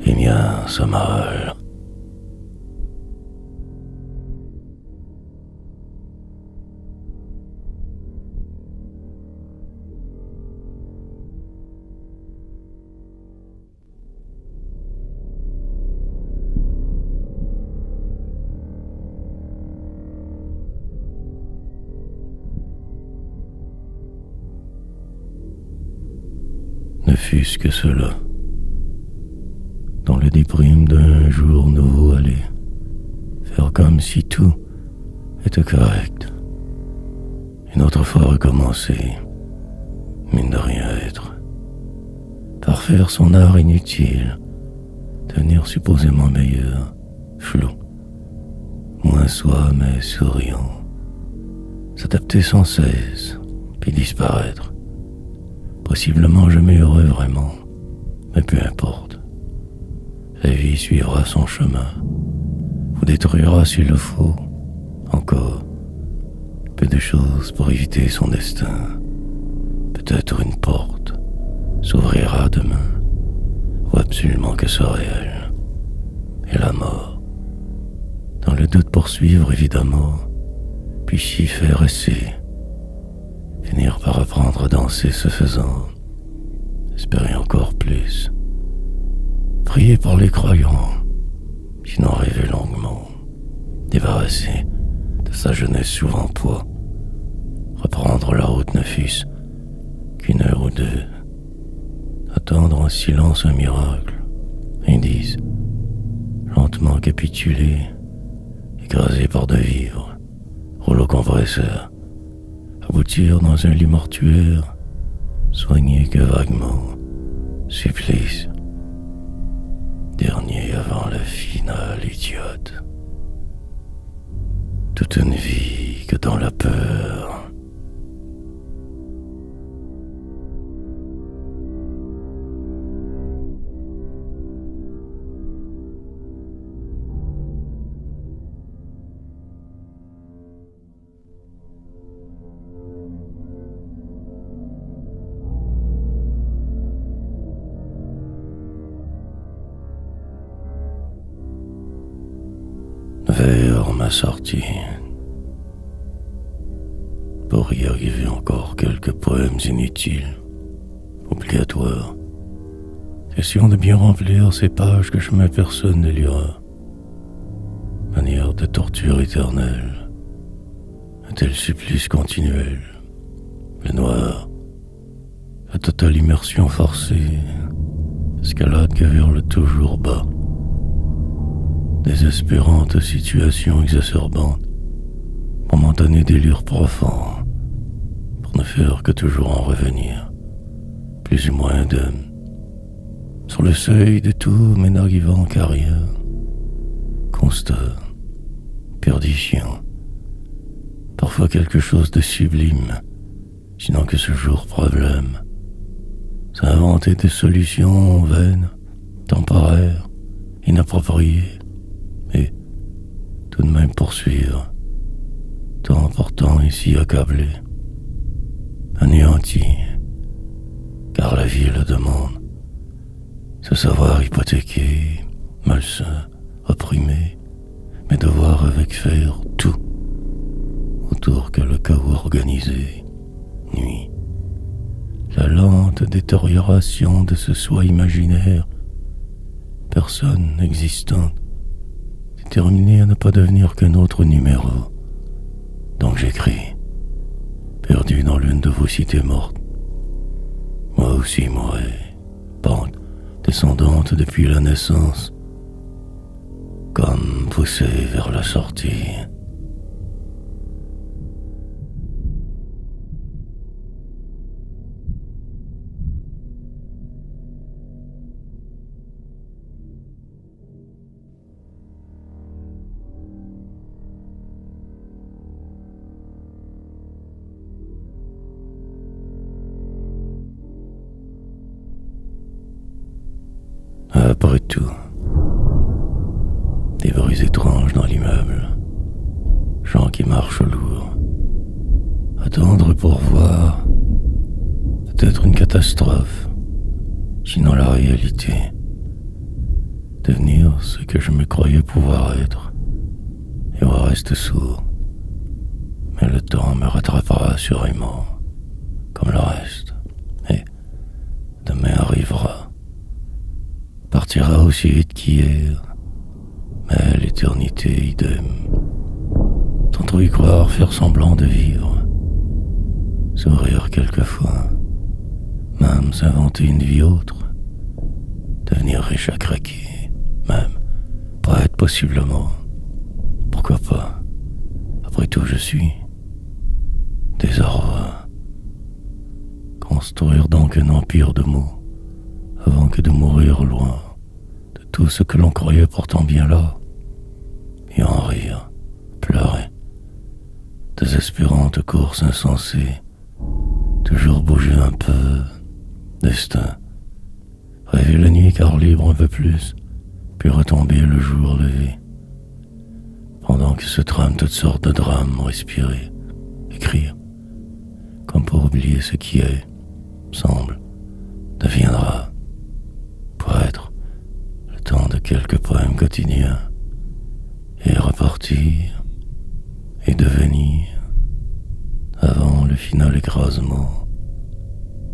et miens se mal. Ne fût-ce que cela, dans le déprime d'un jour nouveau aller, faire comme si tout était correct, une autre fois recommencer, mine de rien être, parfaire son art inutile, devenir supposément meilleur, flou, moins soi mais souriant, s'adapter sans cesse, puis disparaître. Possiblement jamais heureux vraiment, mais peu importe. La vie suivra son chemin, vous détruira s'il le faut, encore. Peu de choses pour éviter son destin. Peut-être une porte s'ouvrira demain, ou absolument que ce réel. Et la mort. Dans le doute poursuivre évidemment, puis s'y faire essayer. Finir par apprendre à danser ce faisant, espérer encore plus, prier pour les croyants, sinon rêver longuement, débarrasser de sa jeunesse souvent poids, reprendre la route ne fût-ce qu'une heure ou deux, attendre en silence un miracle, indice, lentement capituler, écrasé par de vivre, rouleau compresseur, aboutir dans un lit mortuaire, soigné que vaguement, supplice, dernier avant la finale idiote. Toute une vie que dans la peur. Vers ma sortie, pour y arriver encore quelques poèmes inutiles, obligatoires. Question de bien remplir ces pages que jamais personne ne lira. Manière de torture éternelle, un tel supplice continuel. Le noir, la totale immersion forcée, escalade que vers le toujours bas. Désespérante situation exacerbante, momentané délire profond, pour ne faire que toujours en revenir, plus ou moins d'hommes, sur le seuil de tout mais n'arrivant qu'à rien, constat, perdition, parfois quelque chose de sublime, sinon que ce jour problème, s'inventer des solutions vaines, temporaires, inappropriées, et tout de même poursuivre, tant pourtant ici accablé, anéanti, car la vie le demande, se savoir hypothéqué, malsain, opprimé, mais devoir avec faire tout, autour que le chaos organisé, nuit, la lente détérioration de ce soi imaginaire, personne existante, déterminé à ne pas devenir qu'un autre numéro. Donc j'écris, perdu dans l'une de vos cités mortes. Moi aussi mourrai, pente descendante depuis la naissance, comme poussé vers la sortie. Après tout, des bruits étranges dans l'immeuble, gens qui marchent lourd, attendre pour voir, peut-être une catastrophe, sinon la réalité, devenir ce que je me croyais pouvoir être, et on reste sourd, mais le temps me rattrapera assurément, comme le reste, et demain arrivera, partira aussi vite qu'hier, mais l'éternité idem. Tantôt y croire, faire semblant de vivre, sourire quelquefois, même s'inventer une vie autre, devenir riche à craquer, même pas être possiblement, pourquoi pas, après tout je suis désarroi. Construire donc un empire de mots, avant que de mourir loin de tout ce que l'on croyait pourtant bien là, et en rire, pleurer, désespérante course insensée, toujours bouger un peu, destin, rêver la nuit car libre un peu plus, puis retomber le jour levé, pendant que se trament toutes sortes de drames, respirer, écrire, comme pour oublier ce qui est, semble, deviendra, pour être le temps de quelques poèmes quotidiens, et repartir, et devenir, avant le final écrasement,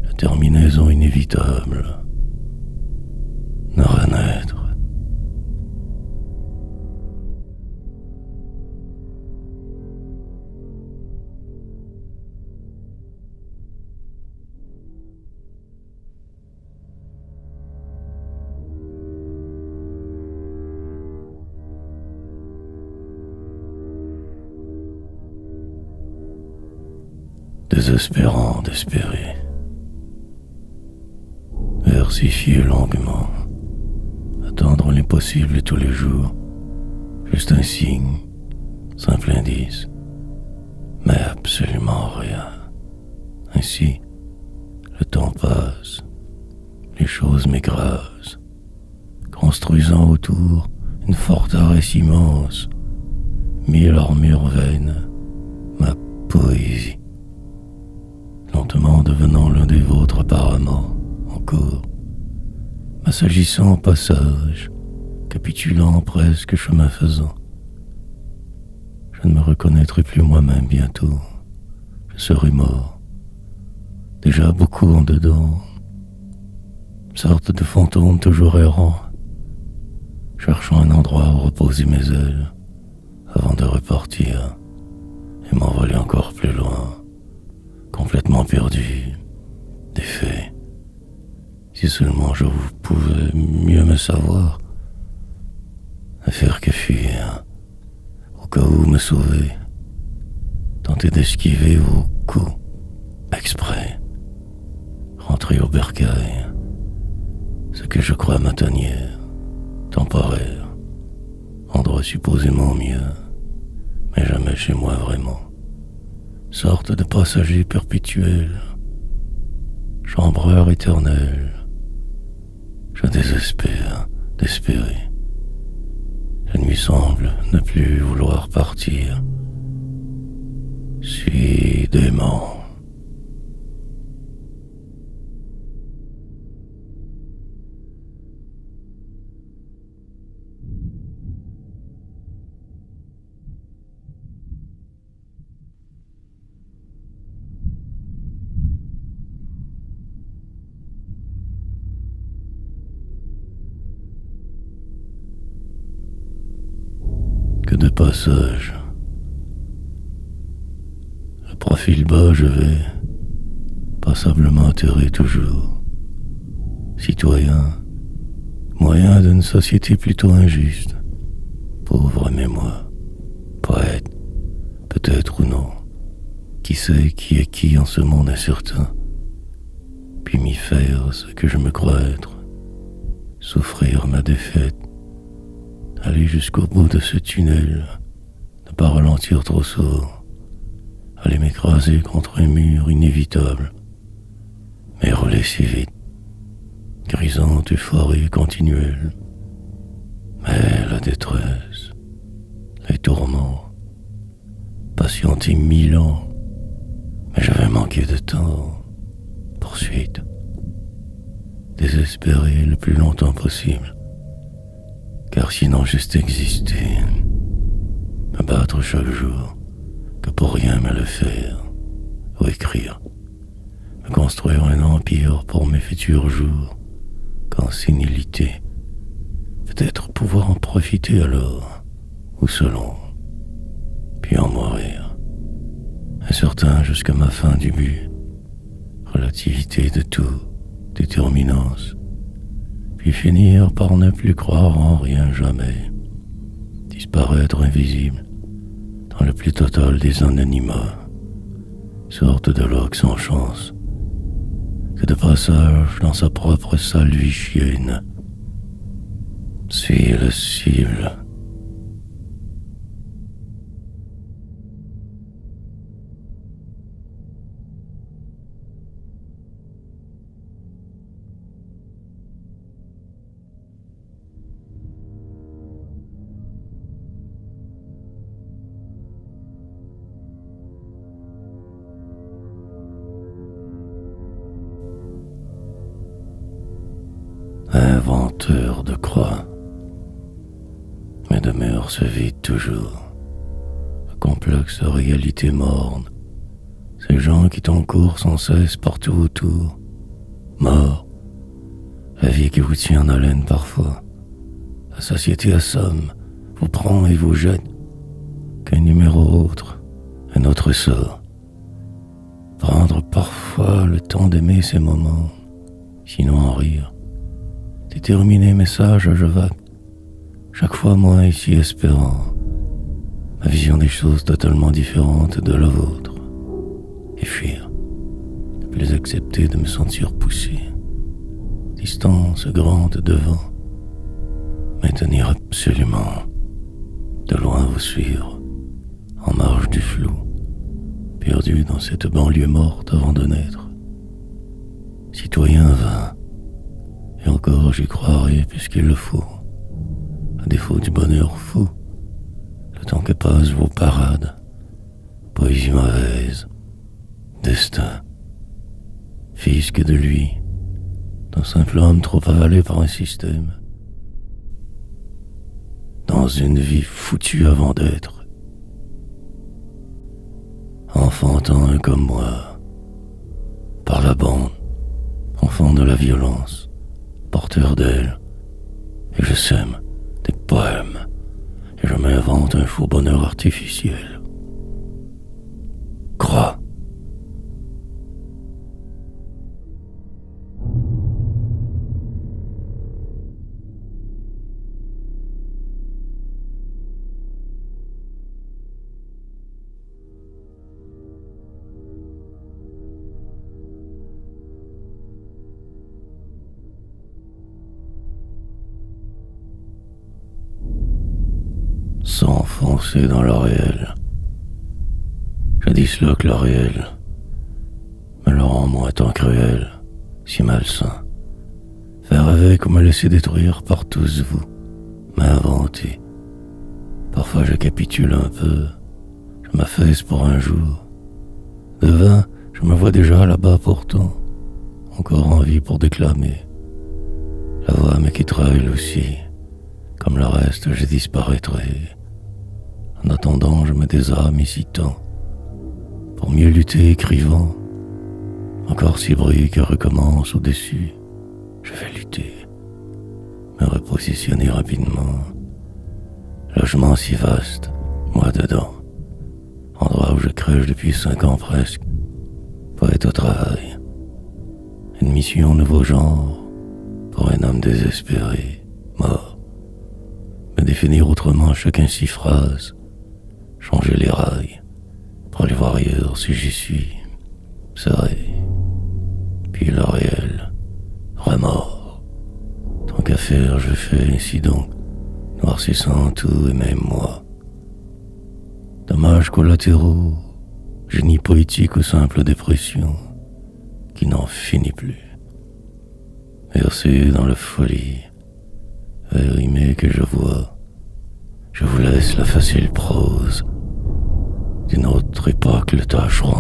la terminaison inévitable, ne renaître. Désespérant d'espérer, versifier longuement, attendre l'impossible tous les jours, juste un signe, simple indice, mais absolument rien. Ainsi, le temps passe, les choses m'écrasent, construisant autour une forteresse immense, mille armures vaines, ma poésie, lentement devenant l'un des vôtres apparemment, encore, m'assagissant au passage, capitulant presque chemin faisant. Je ne me reconnaîtrai plus moi-même bientôt, je serai mort, déjà beaucoup en dedans, sorte de fantôme toujours errant, cherchant un endroit où reposer mes ailes, avant de repartir et m'envoler encore plus loin, complètement perdu, défait. Si seulement je pouvais mieux me savoir, ne faire que fuir, au cas où me sauver, tenter d'esquiver vos coups, exprès, rentrer au bercail, ce que je crois ma tanière, temporaire, endroit supposément mieux, mais jamais chez moi vraiment, sorte de passager perpétuel, chambreur éternel. Je désespère d'espérer. La nuit semble ne plus vouloir partir. Suis dément. Que de passage. Le profil bas, je vais, passablement atterré toujours. Citoyen, moyen d'une société plutôt injuste. Pauvre mémoire, poète, peut-être ou non. Qui sait qui est qui en ce monde incertain. Puis m'y faire ce que je me crois être. Souffrir ma défaite. Aller jusqu'au bout de ce tunnel, ne pas ralentir trop sourd, aller m'écraser contre un mur inévitable, mais rouler si vite, grisante euphorie continuelle, Mais la détresse, les tourments, patienté 1000 ans, mais j'avais manqué de temps. Poursuite, désespérer le plus longtemps possible, car sinon juste exister, me battre chaque jour, que pour rien me le faire, ou écrire, me construire un empire pour mes futurs jours, qu'en sénilité, peut-être pouvoir en profiter alors, ou selon, puis en mourir, incertain jusqu'à ma fin du but, relativité de tout, déterminance, puis finir par ne plus croire en rien jamais, disparaître invisible dans le plus total des anonymats, sorte de loque sans chance, que de passage dans sa propre salle vichienne. Suis le cible. Inventeur de croix, mes demeures se vident toujours. Le complexe de réalité morne, ces gens qui t'encourent sans cesse partout autour. Mort, la vie qui vous tient en haleine parfois. La société assomme, vous prend et vous jette. Qu'un numéro autre, un autre sort. Prendre parfois le temps d'aimer ces moments, sinon en rire. Déterminé message je vague, chaque fois moins ici espérant, ma vision des choses totalement différente de la vôtre, et fuir, ne plus accepter de me sentir poussé, distance grande devant, maintenir absolument, de loin vous suivre, en marge du flou, perdu dans cette banlieue morte avant de naître. Citoyen vain, et encore j'y croirai puisqu'il le faut, à défaut du bonheur fou, le temps que passent vos parades, poésie mauvaise, destin, fils que de lui, d'un simple homme trop avalé par un système, dans une vie foutue avant d'être, enfantin un comme moi, par la bande, enfant de la violence, porteur d'elle, et je sème des poèmes, et je m'invente un faux bonheur artificiel. Crois. S'enfoncer dans le réel. Jadis là que le réel me le rend moins tant cruel, si malsain. Faire avec ou me laisser détruire par tous vous, m'inventer. Parfois je capitule un peu, je m'affaisse pour un jour. Devin, je me vois déjà là-bas pourtant, encore en vie pour déclamer. La voix me quittera elle aussi, comme le reste je disparaîtrai. En attendant, je me désarme ici tant, pour mieux lutter écrivant. Encore si bruit que recommence au-dessus, je vais lutter, me repositionner rapidement. Logement si vaste, moi dedans, endroit où je crèche depuis 5 ans presque, poète au travail. Une mission nouveau genre, pour un homme désespéré, mort. Me définir autrement chacun 6 phrases, changer les rails, pour aller voir ailleurs si j'y suis, serré. Puis le réel, remords. Tant qu'à faire, je fais ainsi donc, noircissant tout et même moi. Dommages collatéraux, génie poétique ou simple dépression, qui n'en finit plus. Versé dans la folie, rimer que je vois, je vous laisse la facile prose d'une autre époque le tâcheron.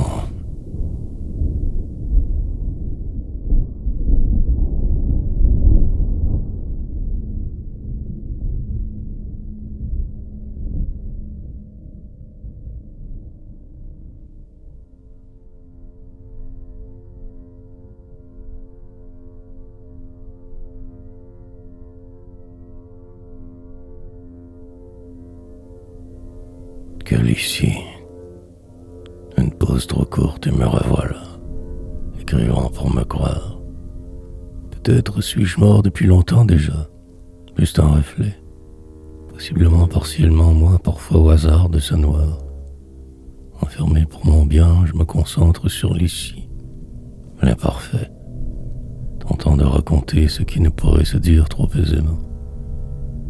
Quelle ici, une pause trop courte et me revoilà, écrivant pour me croire. Peut-être suis-je mort depuis longtemps déjà, juste un reflet, possiblement partiellement moi, parfois au hasard de ce noir. Enfermé pour mon bien, je me concentre sur l'ici, l'imparfait, tentant de raconter ce qui ne pourrait se dire trop aisément,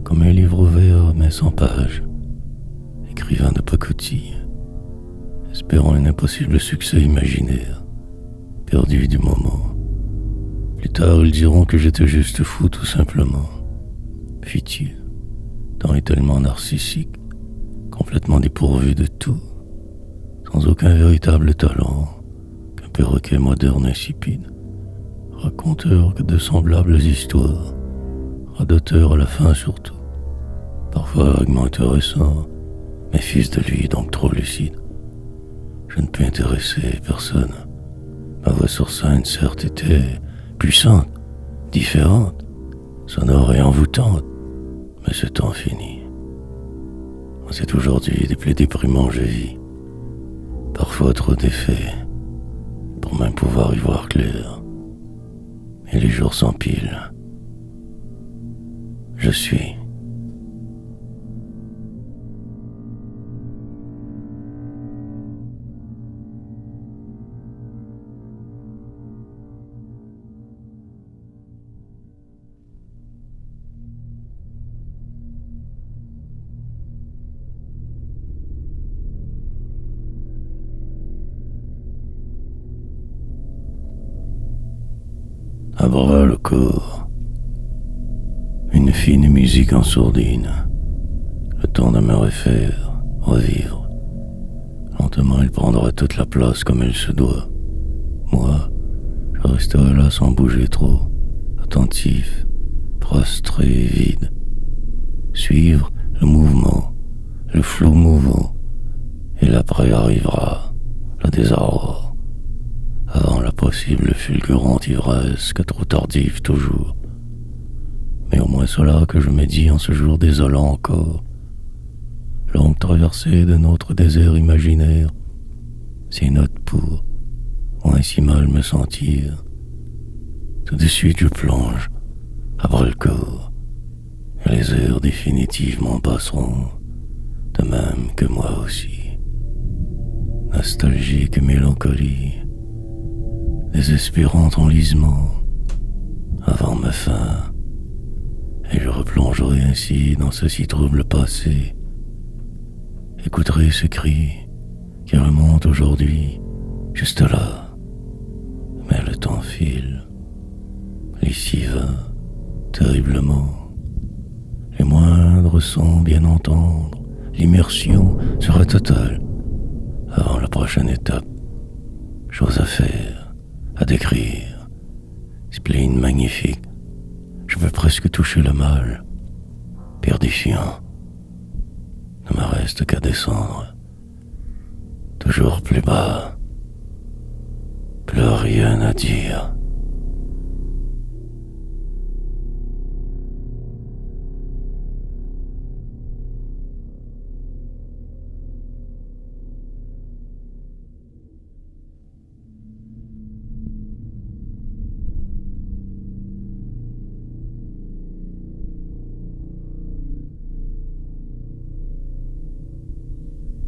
comme un livre ouvert mais sans page, écrivain de pacotille, espérant un impossible succès imaginaire, perdu du moment. Plus tard, ils diront que j'étais juste fou tout simplement, futur, tant et tellement narcissique, complètement dépourvu de tout, sans aucun véritable talent, qu'un perroquet moderne insipide, raconteur que de semblables histoires, radoteur à la fin surtout, parfois vaguement intéressant, mais fils de lui, donc trop lucide. Je ne peux intéresser personne. Ma voix sur scène, certes, était puissante, différente, sonore et envoûtante, mais ce temps fini. C'est aujourd'hui des plaies déprimants je vis, parfois trop d'effets, pour même pouvoir y voir clair. Et les jours s'empilent. Je suis. À bras le corps, une fine musique en sourdine, le temps de me refaire, revivre. Lentement, elle prendra toute la place comme elle se doit. Moi, je resterai là sans bouger trop, attentif, prostré, vide. Suivre le mouvement, le flot mouvant, et l'après arrivera, le désarroi. Avant la possible fulgurante ivresse que trop tardive toujours. Mais au moins cela que je me dis en ce jour désolant encore. Longue traversée de notre désert imaginaire, c'est note pour, moins si mal me sentir. Tout de suite je plonge, à bras le corps, et les heures définitivement passeront, de même que moi aussi. Nostalgique et mélancolie, désespérant enlisement, avant ma fin, et je replongerai ainsi dans ce si trouble passé. Écouterai ce cri qui remonte aujourd'hui, juste là, mais le temps file, l'ici va, terriblement. Les moindres sons bien entendre, l'immersion sera totale, avant la prochaine étape, chose à faire, à décrire, spleen magnifique, je veux presque toucher le mal, perdifiant, ne me reste qu'à descendre, toujours plus bas, plus rien à dire.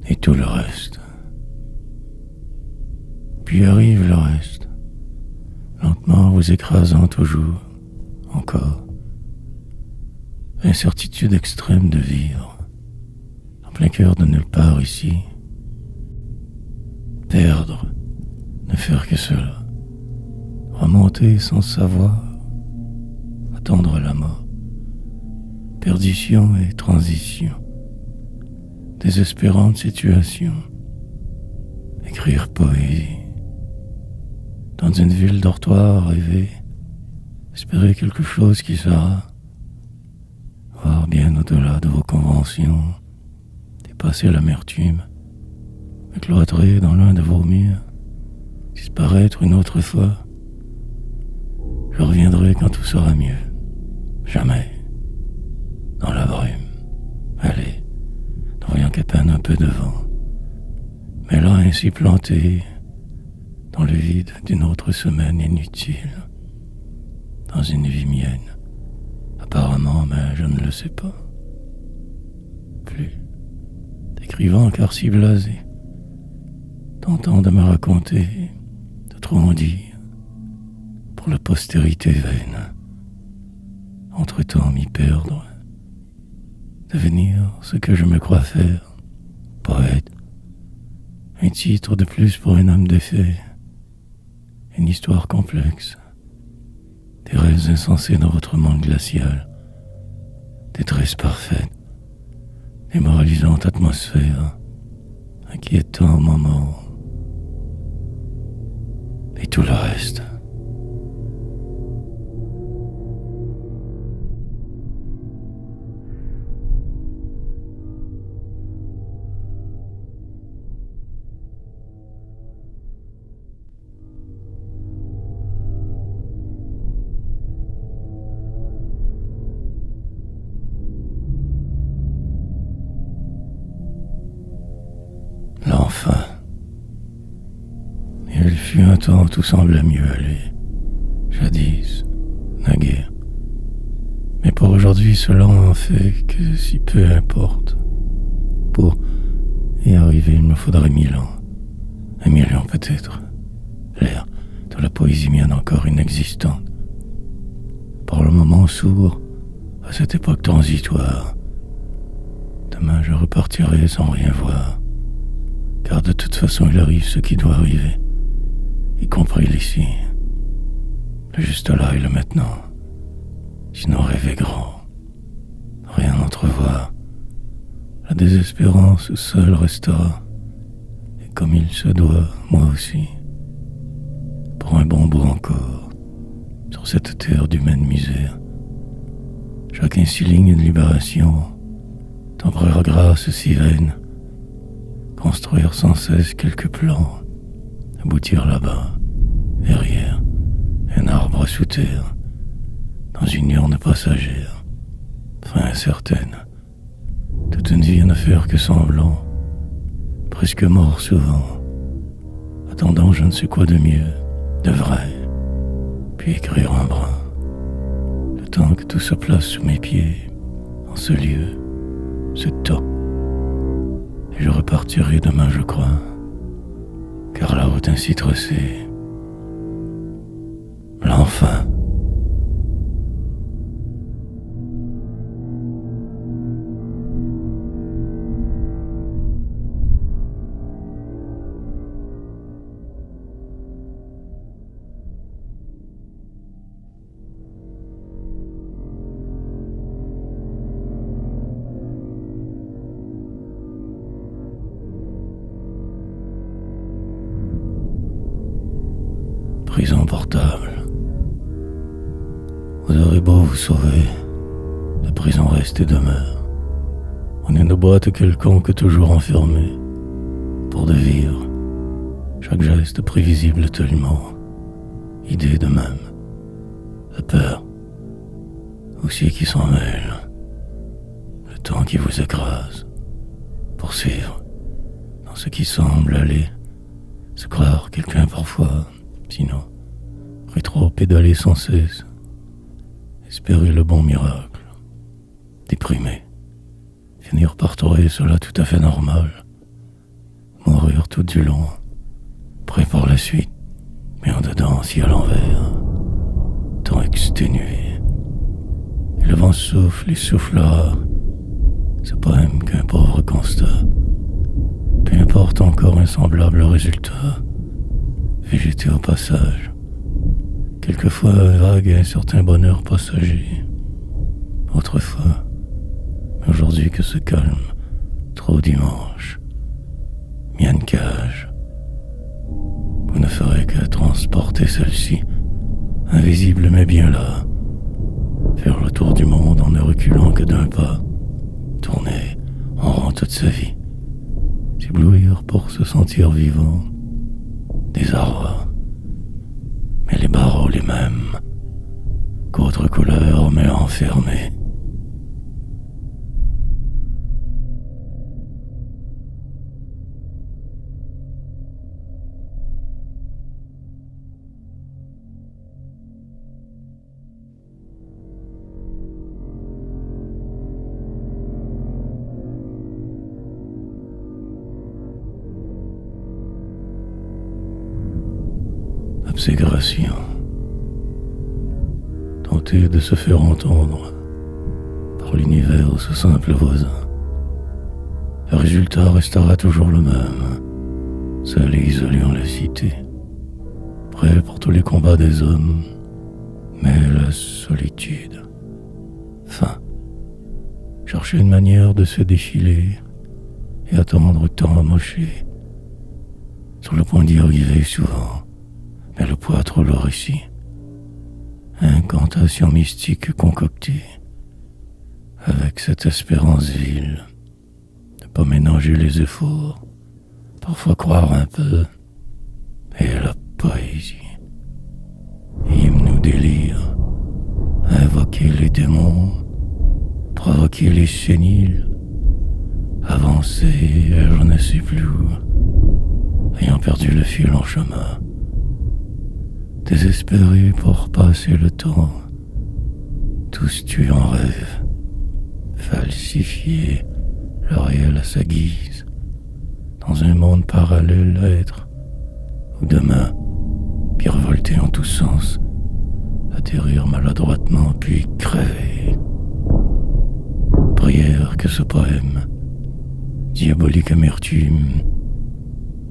Et tout le reste. Puis arrive le reste, lentement vous écrasant toujours, encore. L'incertitude extrême de vivre, en plein cœur de nulle part ici. Perdre, ne faire que cela, remonter sans savoir, attendre la mort. perdition et transition, désespérante situation, écrire poésie, dans une ville dortoir rêver, espérer quelque chose qui sera, voir bien au-delà de vos conventions, dépasser l'amertume, me cloîtrer dans l'un de vos murs, disparaître une autre fois. Je reviendrai quand tout sera mieux. Jamais. Dans la brume. Allez, ne voyant qu'à peine un peu de vent. Mais là ainsi planté, dans le vide d'une autre semaine inutile. Dans une vie mienne. Apparemment, mais je ne le sais pas. Plus. Décrivant car si blasé. Tentant de me raconter, de trop en dire. Pour la postérité vaine. Entre-temps m'y perdre. Devenir ce que je me crois faire. Poète. Un titre de plus pour un homme défait. Une histoire complexe. Des rêves insensés dans votre monde glacial. Détresse parfaite. Démoralisante atmosphère. Inquiétant moment. Et tout le reste. L'enfant. Il fut un temps où tout semblait mieux aller. Jadis, naguère. Mais pour aujourd'hui, cela en fait que si peu importe. Pour y arriver, il me faudrait 1000 ans. 1 million peut-être. L'air de la poésie mienne encore inexistante. Pour le moment sourd, à cette époque transitoire. Demain, je repartirai sans rien voir. Car de toute façon, il arrive ce qui doit arriver, y compris l'ici, le juste là et le maintenant. Sinon, rêver grand, rien entrevoir, la désespérance seule restera, et comme il se doit, moi aussi, pour un bon bout encore, sur cette terre d'humaine misère, chacun 6 lignes de libération, temporaire grâce si vaine, construire sans cesse quelques plans, aboutir là-bas, derrière, un arbre sous terre, dans une urne passagère, fin incertaine, toute une vie à ne faire que semblant, presque mort souvent, attendant je ne sais quoi de mieux, de vrai, puis écrire un brin, le temps que tout se place sous mes pieds, en ce lieu, ce temps. Et je repartirai demain, je crois, car la route ainsi tracée, l'enfant. Prison portable. Vous aurez beau vous sauver, la prison reste et demeure. On est une boîte quelconque toujours enfermée, pour de vivre, chaque geste prévisible tellement, idée de même, la peur, aussi qui s'en mêle, le temps qui vous écrase, poursuivre, dans ce qui semble aller, se croire quelqu'un parfois, sinon, rétro-pédaler sans cesse, espérer le bon miracle, déprimé, finir par trouver cela tout à fait normal, mourir tout du long, prêt pour la suite, mais en dedans, si à l'envers, tant exténué, et le vent souffle et soufflera, ce poème qu'un pauvre constat, peu importe encore un semblable résultat, végéter au passage, quelquefois vague et un certain bonheur passager, autrefois Aujourd'hui que ce calme, trop dimanche, mienne cage. Vous ne ferez que transporter celle-ci, invisible mais bien là, faire le tour du monde en ne reculant que d'un pas, tourner en rond toute sa vie, s'éblouir pour se sentir vivant, désarroi, mais les barreaux les mêmes, qu'autre couleur mais enfermés. Abségration. Tenter de se faire entendre par l'univers ou ce simple voisin. Le résultat restera toujours le même, seul et isolé en la cité, prêt pour tous les combats des hommes, mais la solitude. Fin. Chercher une manière de se défiler et attendre le temps amoché, sur le point d'y arriver souvent. Mais le poids trop lourd ici. Incantation mystique concoctée, avec cette espérance vile, ne pas ménager les efforts, parfois croire un peu, et la poésie. Hymne ou délire, invoquer les démons, provoquer les séniles, avancer, je ne sais plus où, ayant perdu le fil en chemin. Désespéré pour passer le temps, tous tués en rêve, falsifier le réel à sa guise, dans un monde parallèle à être, où demain, puis revolter en tous sens, atterrir maladroitement puis crever. Prière que ce poème, diabolique amertume,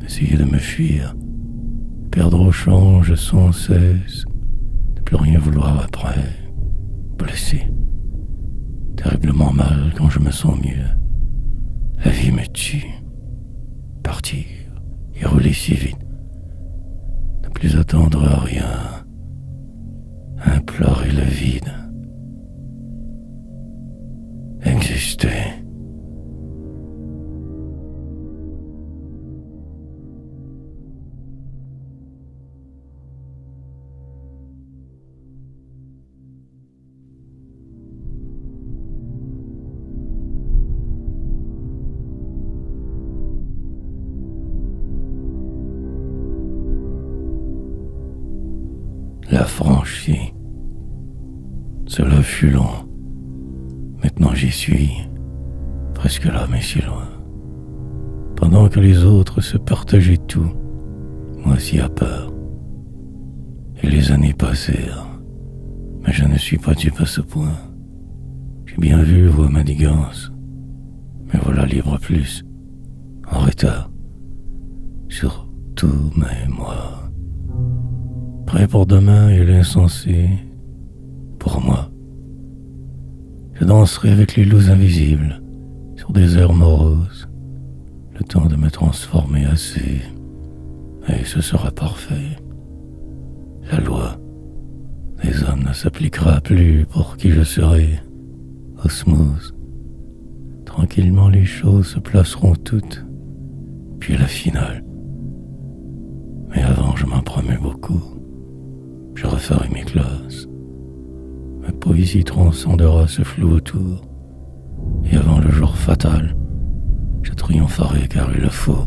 essayait de me fuir, perdre au change sans cesse, ne plus rien vouloir après, blessé, terriblement mal quand je me sens mieux. La vie me tue, partir et rouler si vite, ne plus attendre à rien, implorer le vide, exister. La franchie. Cela fut long. Maintenant j'y suis, presque là mais si loin. Pendant que les autres se partageaient tout, moi si à part. Et les années passèrent, mais je ne suis pas dupe à ce point. J'ai bien vu vos manigances, mais voilà libre plus, en retard, sur tous mes mois. Prêt pour demain et l'insensé, pour moi. Je danserai avec les loups invisibles, sur des airs moroses, le temps de me transformer assez, et ce sera parfait. La loi des hommes ne s'appliquera plus pour qui je serai. Osmose, tranquillement les choses se placeront toutes, puis la finale. Mais avant je m'en promets beaucoup. Je referai mes classes. Ma poésie transcendera ce flou autour. Et avant le jour fatal, je triompherai car il le faut.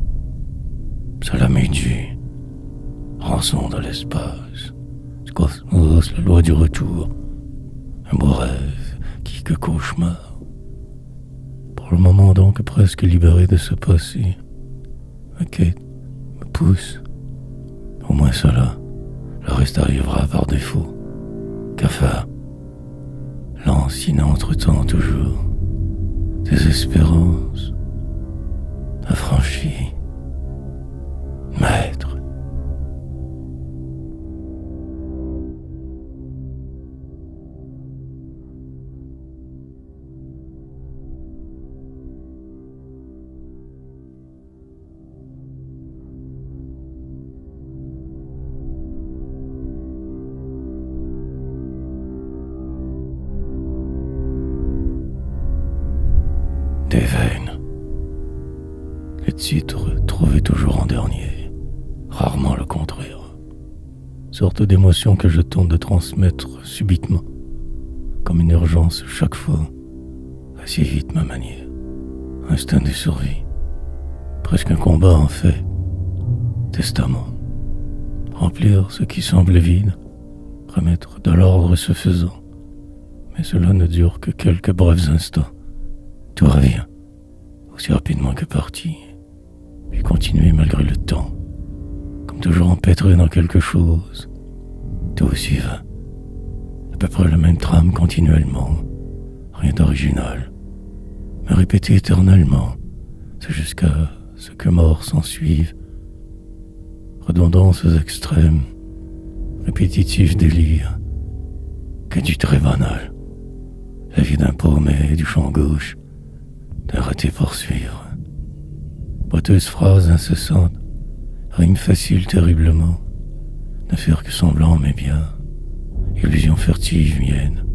Cela m'est dû. Rançon de l'espace. Cosmos, la loi du retour. Un beau rêve, qui que cauchemar. Pour le moment donc presque libéré de ce passé. Ma quête me pousse. Au moins cela. Le reste arrivera par défaut. Qu'à faire? L'ancien entre-temps toujours. Désespérance. Affranchi. Maître. titre trouvé toujours en dernier, rarement le contraire. Sorte d'émotion que je tente de transmettre subitement, comme une urgence chaque fois, assez vite ma manière. Instinct de survie, presque un combat en fait, testament. Remplir ce qui semble vide, remettre de l'ordre ce faisant. Mais cela ne dure que quelques brefs instants. Tout revient, aussi rapidement que parti, puis continuer malgré le temps, comme toujours empêtré dans quelque chose. Tout aussi va, à peu près le même trame continuellement, rien d'original, mais répété éternellement, c'est jusqu'à ce que mort s'ensuive. Redondances extrêmes, répétitifs délires, que du très banal, la vie d'un paumé du champ gauche, d'un raté poursuivre. Boiteuses phrases incessantes, rimes faciles terriblement, ne faire que semblant mais bien, illusions fertiles miennes,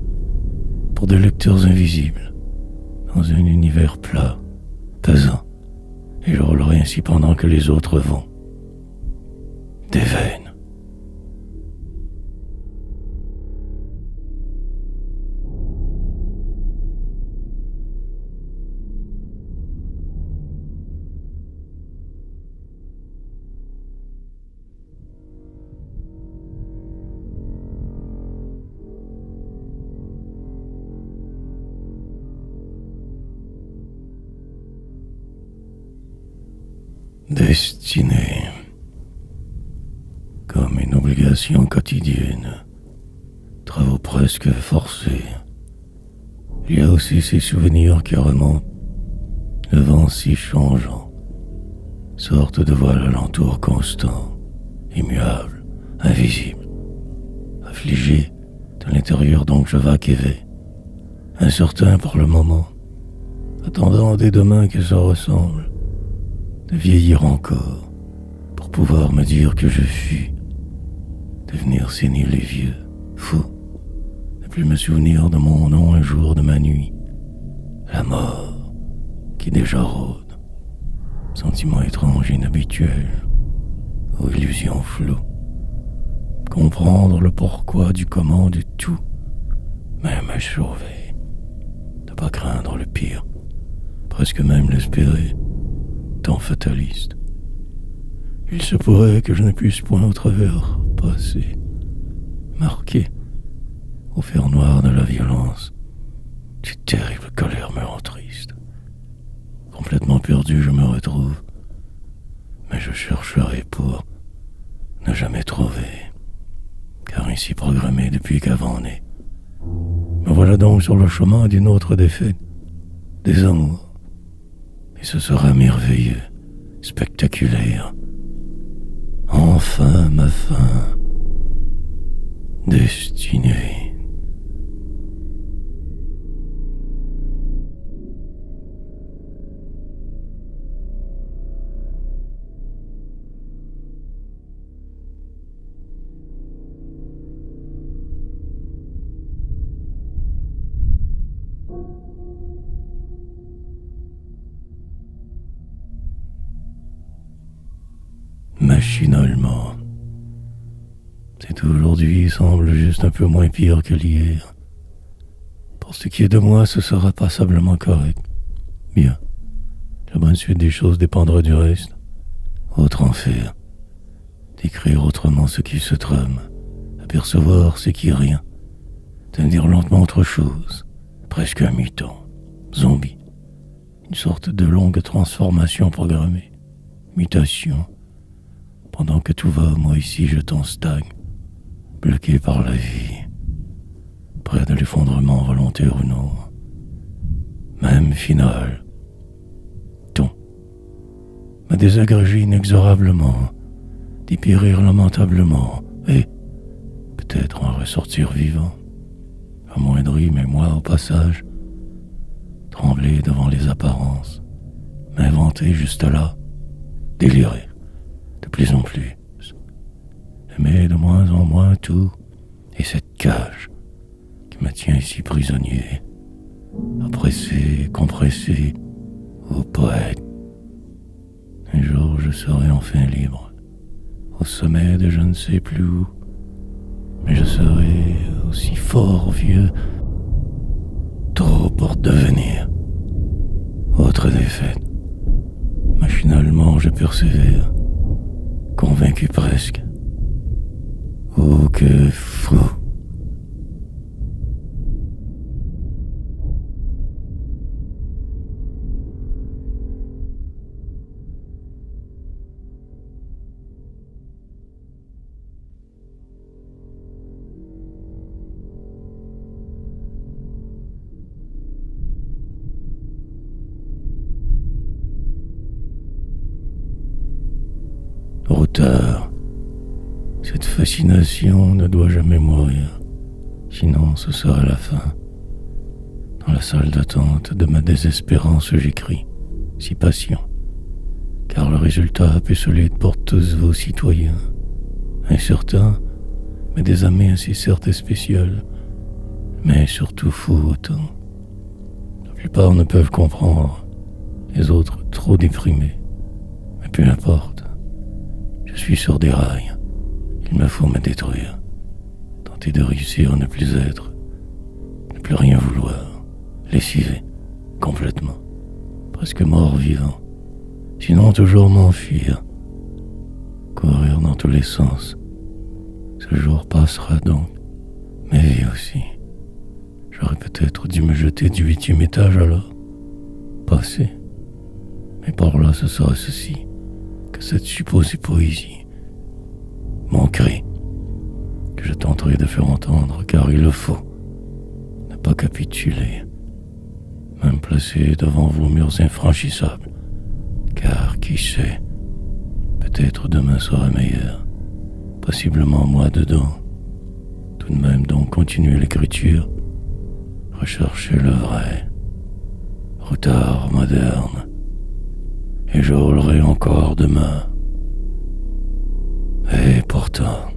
pour des lecteurs invisibles, dans un univers plat, pesant, et je roulerai ainsi pendant que les autres vont. Des veines. Destinée. Comme une obligation quotidienne, travaux presque forcés. Il y a aussi ces souvenirs qui remontent, le vent si changeant, sorte de voile alentour constant, immuable, invisible, affligé de l'intérieur donc je vaque et vais, incertain pour le moment, attendant des demain que ça ressemble, de vieillir encore, pour pouvoir me dire que je fuis, devenir sénile et vieux, fou, ne plus me souvenir de mon nom un jour de ma nuit, la mort qui déjà rôde, sentiment étrange inhabituel, ou illusion floue, comprendre le pourquoi du comment du tout, même me sauver, ne pas craindre le pire, presque même l'espérer, tant fataliste. Il se pourrait que je ne puisse point au travers passer, marqué au fer noir de la violence, d'une terrible colère me rend triste. Complètement perdu, je me retrouve, mais je chercherai pour ne jamais trouver, car ainsi programmé depuis qu'avant né. Me voilà donc sur le chemin d'une autre défaite, des amours, et ce sera merveilleux, spectaculaire. Enfin ma fin, destinée. Machinalement. Cet aujourd'hui semble juste un peu moins pire que l'hier. Pour ce qui est de moi, ce sera passablement correct. Bien. La bonne suite des choses dépendra du reste. Autre enfer. Décrire autrement ce qui se trame. Apercevoir ce qui est rien. Tenir lentement autre chose. Presque un mutant. Zombie. Une sorte de longue transformation programmée. Mutation. Pendant que tout va, moi ici je t'en stagne, bloqué par la vie, près de l'effondrement volontaire ou non, même final. Ton m'a désagrégé inexorablement, dépérir lamentablement, et peut-être en ressortir vivant, amoindri mais moi au passage, trembler devant les apparences, m'inventer juste là, délirer. De plus en plus, aimer de moins en moins tout, et cette cage qui me tient ici prisonnier, oppressé, compressé, au poète. Un jour je serai enfin libre, au sommet de je ne sais plus où, mais je serai aussi fort vieux, trop pour devenir. Autre défaite. Machinalement je persévère, convaincu presque. Oh que fou! Routard, cette fascination ne doit jamais mourir, sinon ce sera la fin. Dans la salle d'attente de ma désespérance, j'écris, si patient, car le résultat peut solide pour tous vos citoyens. Incertain, mais des amis ainsi certes et spéciales, mais surtout fous autant. La plupart ne peuvent comprendre, les autres trop déprimés. Mais peu importe, je suis sur des rails, il me faut me détruire, tenter de réussir à ne plus être, ne plus rien vouloir, lessivé, complètement, presque mort vivant, sinon toujours m'enfuir, courir dans tous les sens. Ce jour passera donc, ma vie aussi. J'aurais peut-être dû me jeter du 8e étage alors. Passer. Mais par là ce sera ceci, que cette supposée poésie. Mon cri, que je tenterai de faire entendre, car il le faut. Ne pas capituler, même placé devant vos murs infranchissables, car qui sait, peut-être demain sera meilleur, possiblement moi dedans. Tout de même donc continuer l'écriture, rechercher le vrai, Routard moderne, et je roulerai encore demain. Et pourtant,